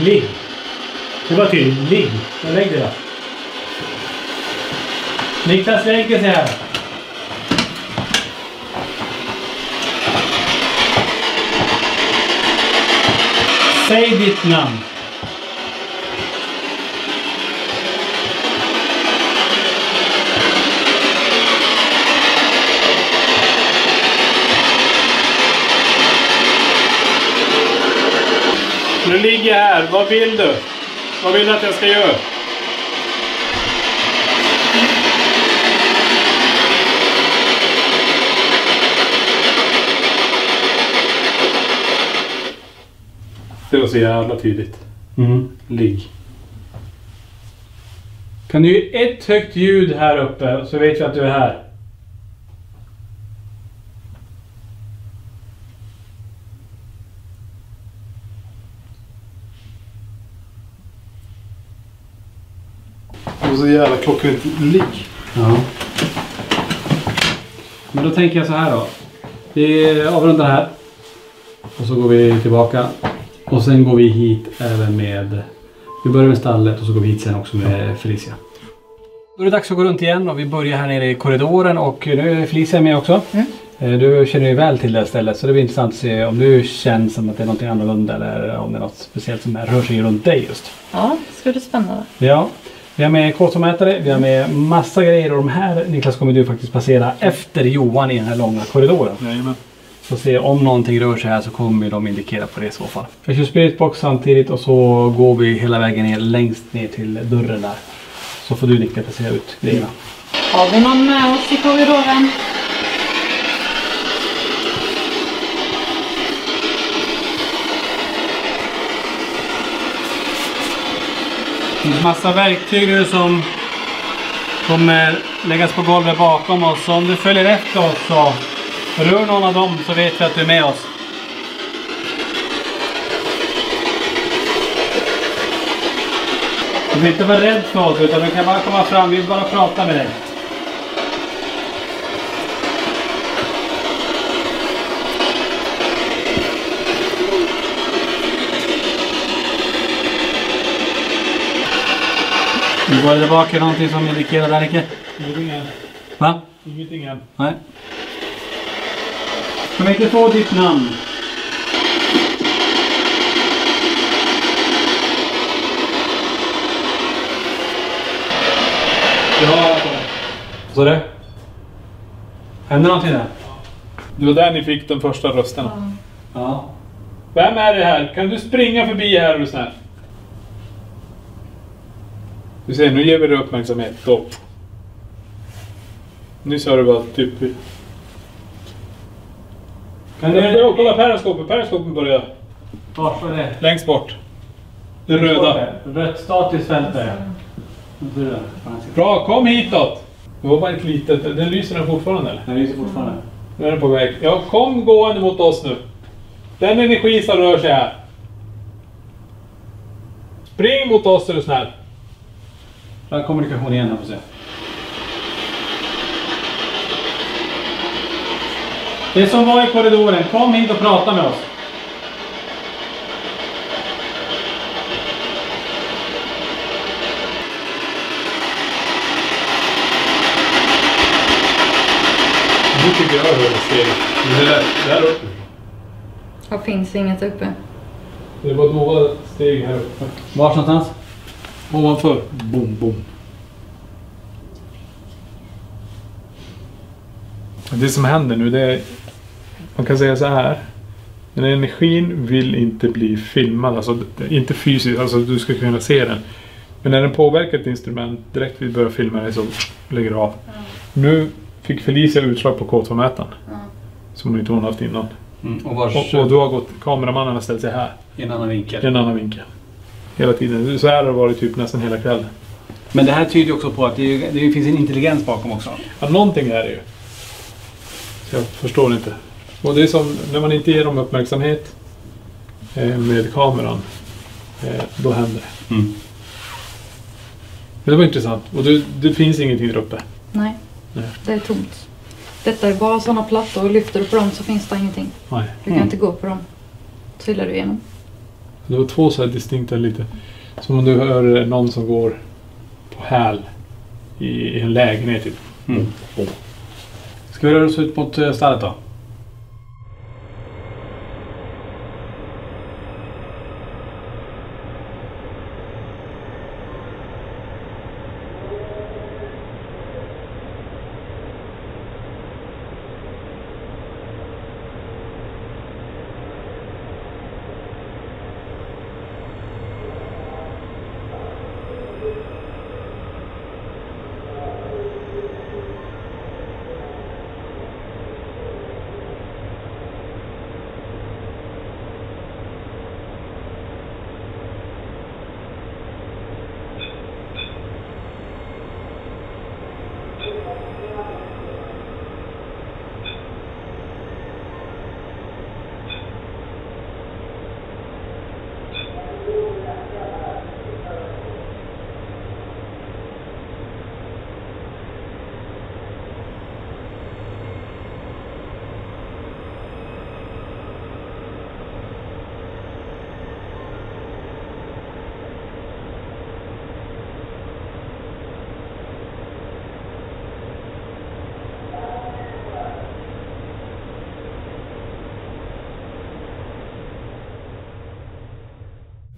S1: Ligg. Det var till. Ligg. Jag lägger det. Niklas lägger sig här. Säg ditt namn. Nu ligger jag här. Vad vill du? Vad vill du att jag ska göra?
S2: Det var så jävla tydligt.
S1: Ligg. Kan du ge ett högt ljud här uppe så vet vi att du är här.
S2: Det var så jävla klockrent ligg.
S1: Ja. Men då tänker jag så här då. Vi avrundar här. Och så går vi tillbaka. Och sen går vi hit även med... Vi börjar med stallet och så går vi hit sen också med Felicia. Då är det dags att gå runt igen och vi börjar här nere i korridoren och nu är Felicia med också. Du känner ju väl till det här stället så det blir intressant att se om du känner som att det är något annorlunda eller om det är något speciellt som rör sig runt dig just.
S4: Ja, det ska bli spännande.
S1: Ja, Vi har med kolsåmätare, vi har med massa grejer och de här, Niklas, kommer du faktiskt passera efter Johan i den här långa korridoren.
S2: Jajamän.
S1: Så se om någonting rör sig här så kommer de indikera på det i så fall. Vi kör spiritbox samtidigt och så går vi hela vägen ner längst ner till dörren där. Så får du, Niklas, passera ut grejerna.
S4: Har vi någon med oss i korridoren?
S1: Det finns massa verktyg nu som kommer läggas på golvet bakom oss. Så om du följer efter oss så rör någon av dem så vet vi att du är med oss. Du behöver inte vara rädd för oss utan du kan bara komma fram. Vi vill bara prata med dig. Nu går det tillbaka någonting som indikerar där, Nicke.
S2: Ingenting än.
S1: Va?
S2: Ingenting än.
S1: Nej. Kan vi inte få ditt namn?
S2: Ja,
S1: Så det? Händer någonting där?
S2: det var där ni fick de första rösterna.
S1: Ja.
S2: Vem är det här? Kan du springa förbi här, är du snäll? Du ser, nu ger vi dig uppmärksamhet. Då. Nyss hör du bara typ...
S1: Kan du...
S2: Kolla periskopen. Periskopen börjar
S1: Vart var det?
S2: längst bort. Det röda.
S1: Rött statiskt fält där.
S2: Bra, kom hitåt. Det var bara ett litet... Den lyser den fortfarande eller?
S1: Den lyser fortfarande.
S2: Nu är den på väg. Ja, kom gående mot oss nu. Den energi som rör sig här. Spring mot oss är du snäll.
S1: Där är kommunikation igen här, får se. Det som var i korridoren, kom hit och prata med oss.
S2: Nu tycker jag hör det steg. Det där uppe.
S4: Det finns inget uppe.
S2: Det var några steg här uppe.
S1: Var någonstans?
S2: Ovanför. Boom, boom. Det som händer nu, det är... Man kan säga så här. Den här energin vill inte bli filmad. Alltså inte fysiskt, alltså du ska kunna se den. Men när den påverkar ett instrument, direkt vi börjar filma det så lägger det av. Nu fick Felicia utslag på K2-mätaren. Som hon inte har haft innan. Och då har gått, kameramannen har ställt sig här.
S1: I en annan vinkel.
S2: I en annan vinkel. Hela tiden. Så här har det varit typ nästan hela kvällen.
S1: Men det här tyder ju också på att det finns en intelligens bakom också.
S2: Ja, någonting är det ju. Så jag förstår inte. Och det är som när man inte ger dem uppmärksamhet med kameran. Då händer det.
S1: Mm.
S2: Men det var intressant. Och det finns ingenting där uppe.
S4: Nej,
S2: Nej.
S4: det är tomt. Detta är bara sådana plattor och lyfter du på dem så finns det ingenting.
S2: Nej.
S4: Du kan inte gå på dem. Trillar du igenom.
S2: Det var två så här distinkta lite. Som om du hör någon som går på häl i en lägenhet typ.
S1: Mm. Ska vi röra oss ut mot stallet då?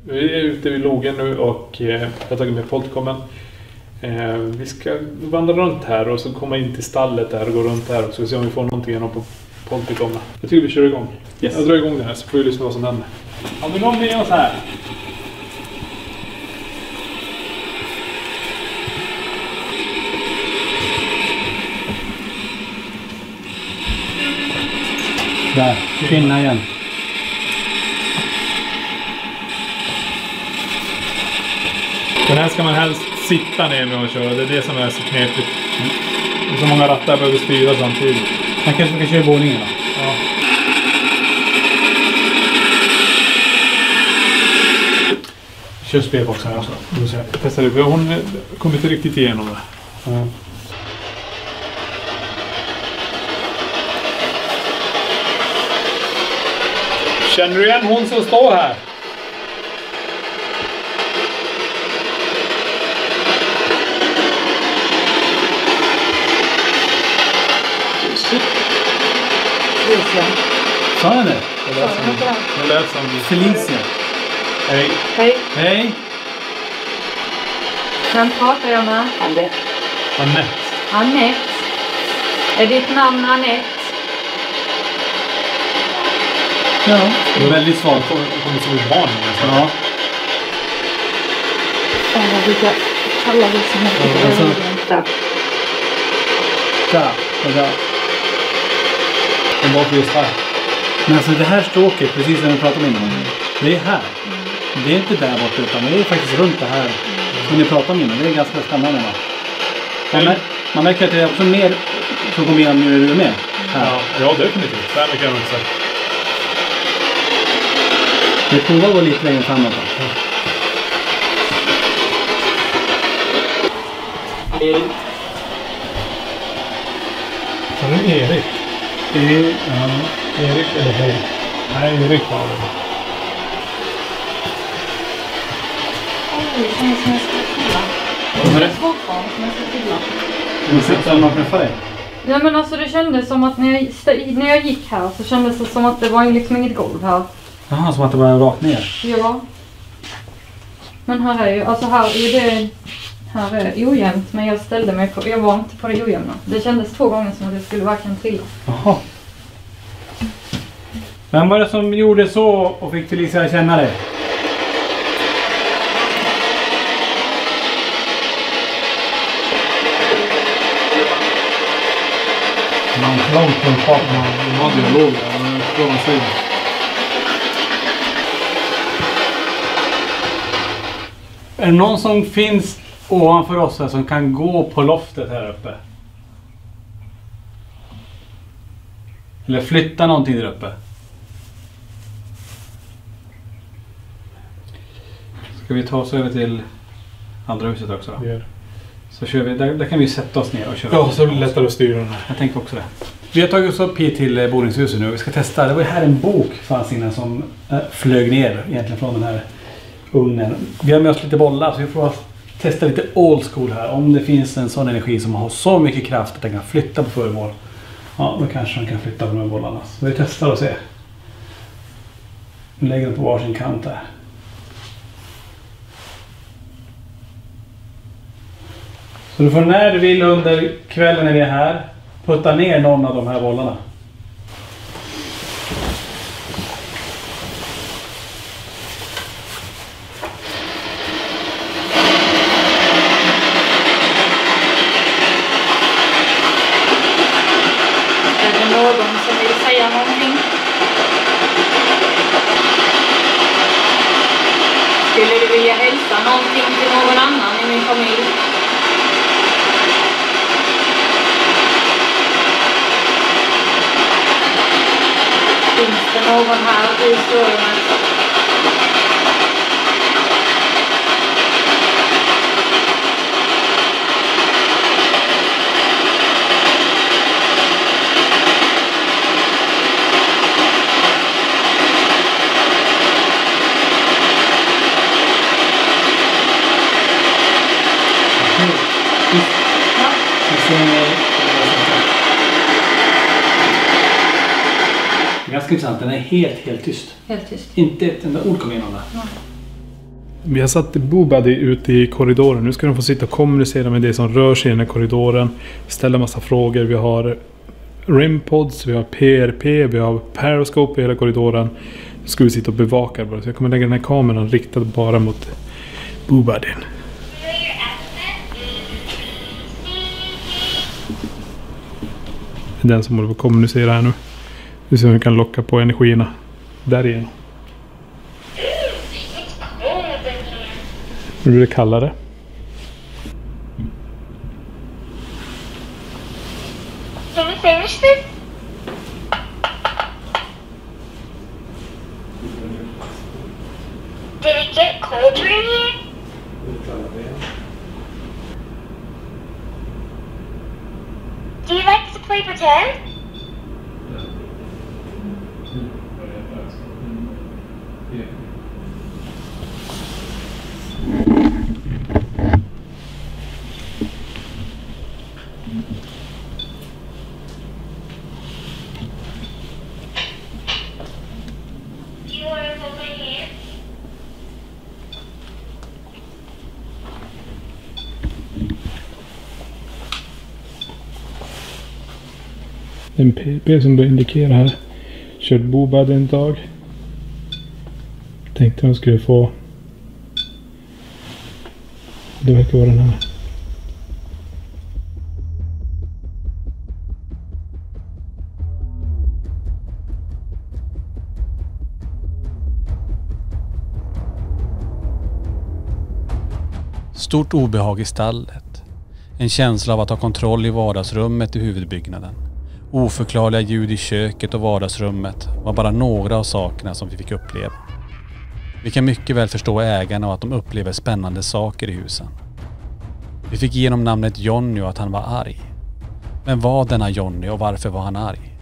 S1: Vi är ute vid logen nu och jag har tagit med Poltkommen.
S2: Vi ska vandra runt här och så komma in till stallet där och gå runt här och så se om vi får någonting genom på Ponticomna. Jag tycker vi kör igång.
S1: Yes.
S2: Jag drar igång den här så får vi lyssna vad som händer.
S1: Har vi någon med oss här? Där, kvinna igen.
S2: Den här ska man helst sitta ner med och köra. Det är det som är så knepigt. Det är så många rattar jag behöver styra samtidigt.
S1: Man kanske ska köra boningen då.
S2: Ja.
S1: Kör spelbox här också.
S2: Jag testar det, för hon kommer inte riktigt igenom det.
S1: Mm.
S2: Känner du igen hon som står här?
S1: Sa jag det?
S2: Det lät som
S1: Felicia.
S2: Hej.
S4: Hej,
S1: Hej.
S4: vem pratar jag med?
S2: Annette.
S4: Annette. Är ditt namn Annette?
S1: Ja. Det är väldigt svagt.
S2: Det kommer som ett barn.
S1: Ja.
S4: Jag brukar kalla det som
S1: Där. Och där.
S2: Den var just här.
S1: Men alltså det här stråket, precis som vi pratade om innan. Det är här. Det är inte där borta utan det är faktiskt runt det här. Som ni pratade om innan. Det är ganska spännande. Man märker att det är också mer som kommer igenom nu är du med. Här.
S2: Ja, definitivt. Det här kan jag nog säga.
S1: Vi provar att gå lite längre framåt då.
S2: Så det är Erik. Erik eller hej? Nej, Erik var det.
S4: Det känns som jag ska killa.
S1: Vad är det?
S4: Fortfarande som jag ska killa.
S1: Du sitter där man träffar dig.
S4: Nej men alltså det kändes som att när jag gick här så kändes det som att det var liksom inget golv här.
S1: Jaha, som att det var rakt ner.
S4: Ja. Men här är ju, alltså här är det, här är ojämnt men jag ställde mig på, jag var inte på det ojämna. Det kändes 2 gånger som att jag skulle verkligen trilla.
S1: Jaha. Vem var det som gjorde så och fick Felicia känna det?
S2: Man långt från partner. Man har dialog där. Men jag tror man säger.
S1: Är det någon som finns ovanför oss här som kan gå på loftet här uppe? Eller flytta någonting där uppe? Ska vi ta oss över till andra huset också då? Så kör vi, där kan vi sätta oss ner och köra.
S2: Ja, så blir det lättare att styra den här.
S1: Jag tänker också det. Vi har tagit oss upp hit till boningshuset nu. Vi ska testa. Det var här en bok fanns innan som flög ner egentligen från den här ugnen. Vi har med oss lite bollar så vi får testa lite old school här. Om det finns en sån energi som har så mycket kraft att den kan flytta på föremål. Ja, då kanske den kan flytta på de här bollarna. Så vi testar och ser. Vi lägger den på varsin kant här. Så du får när du vill under kvällen när vi är här putta ner någon av de här bollarna.
S4: Är det någon som vill säga någonting? Skulle du vilja hälsa någonting till någon annan i min familj? Finns det någon här i stormen?
S1: Ganska intressant, den är helt tyst.
S4: Helt tyst.
S1: Inte ett enda ord kommer igenom där.
S2: Vi har satt BoBuddy ute i korridoren. Nu ska de få sitta och kommunicera med det som rör sig i den här korridoren. Ställa massa frågor. Vi har REM-pods, vi har PRP, vi har Periscope i hela korridoren. Nu ska vi sitta och bevaka bara. Så jag kommer lägga den här kameran riktad bara mot BoBuddy. Det är den som håller på att kommunicera här nu. Vi ser om vi kan locka på energierna därigenom. Nu blir det kallare.
S5: Can we finish this? Did it get colder in here? Do you like to play pretend? Do you want to hold my hand?
S2: En PP som börjar indikera här. Kört BoBuddy en dag. Tänkte de skulle få. Det verkar vara den här.
S3: Stort obehag i stallet. En känsla av att ha kontroll i vardagsrummet i huvudbyggnaden. Oförklarliga ljud i köket och vardagsrummet var bara några av sakerna som vi fick uppleva. Vi kan mycket väl förstå ägarna och att de upplever spännande saker i husen. Vi fick igenom namnet Johnny och att han var arg. Men var denna Johnny och varför var han arg?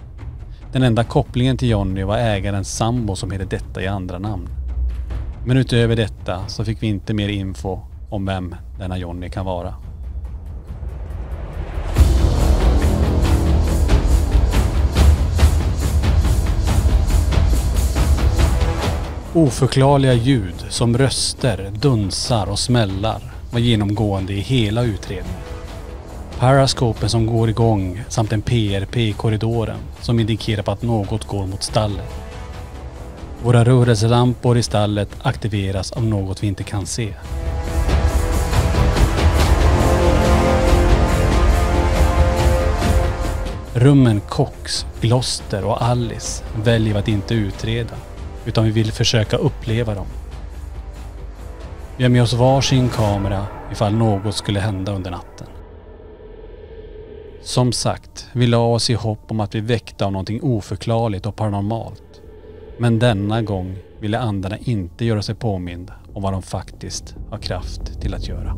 S3: Den enda kopplingen till Johnny var ägarens sambo som hette detta i andra namn. Men utöver detta så fick vi inte mer info om vem denna Johnny kan vara. Oförklarliga ljud som röster, dunsar och smällar var genomgående i hela utredningen. Periscopen som går igång samt en PRP i korridoren som indikerar på att något går mot stallet. Våra rörelselampor i stallet aktiveras av något vi inte kan se. Rummen Cox, Gloucester och Alice väljer att inte utreda, utan vi vill försöka uppleva dem. Vi har med oss varsin kamera ifall något skulle hända under natten. Som sagt, vi la oss i hopp om att bli väckta av någonting oförklarligt och paranormalt. Men denna gång ville andarna inte göra sig påmind om vad de faktiskt har kraft till att göra.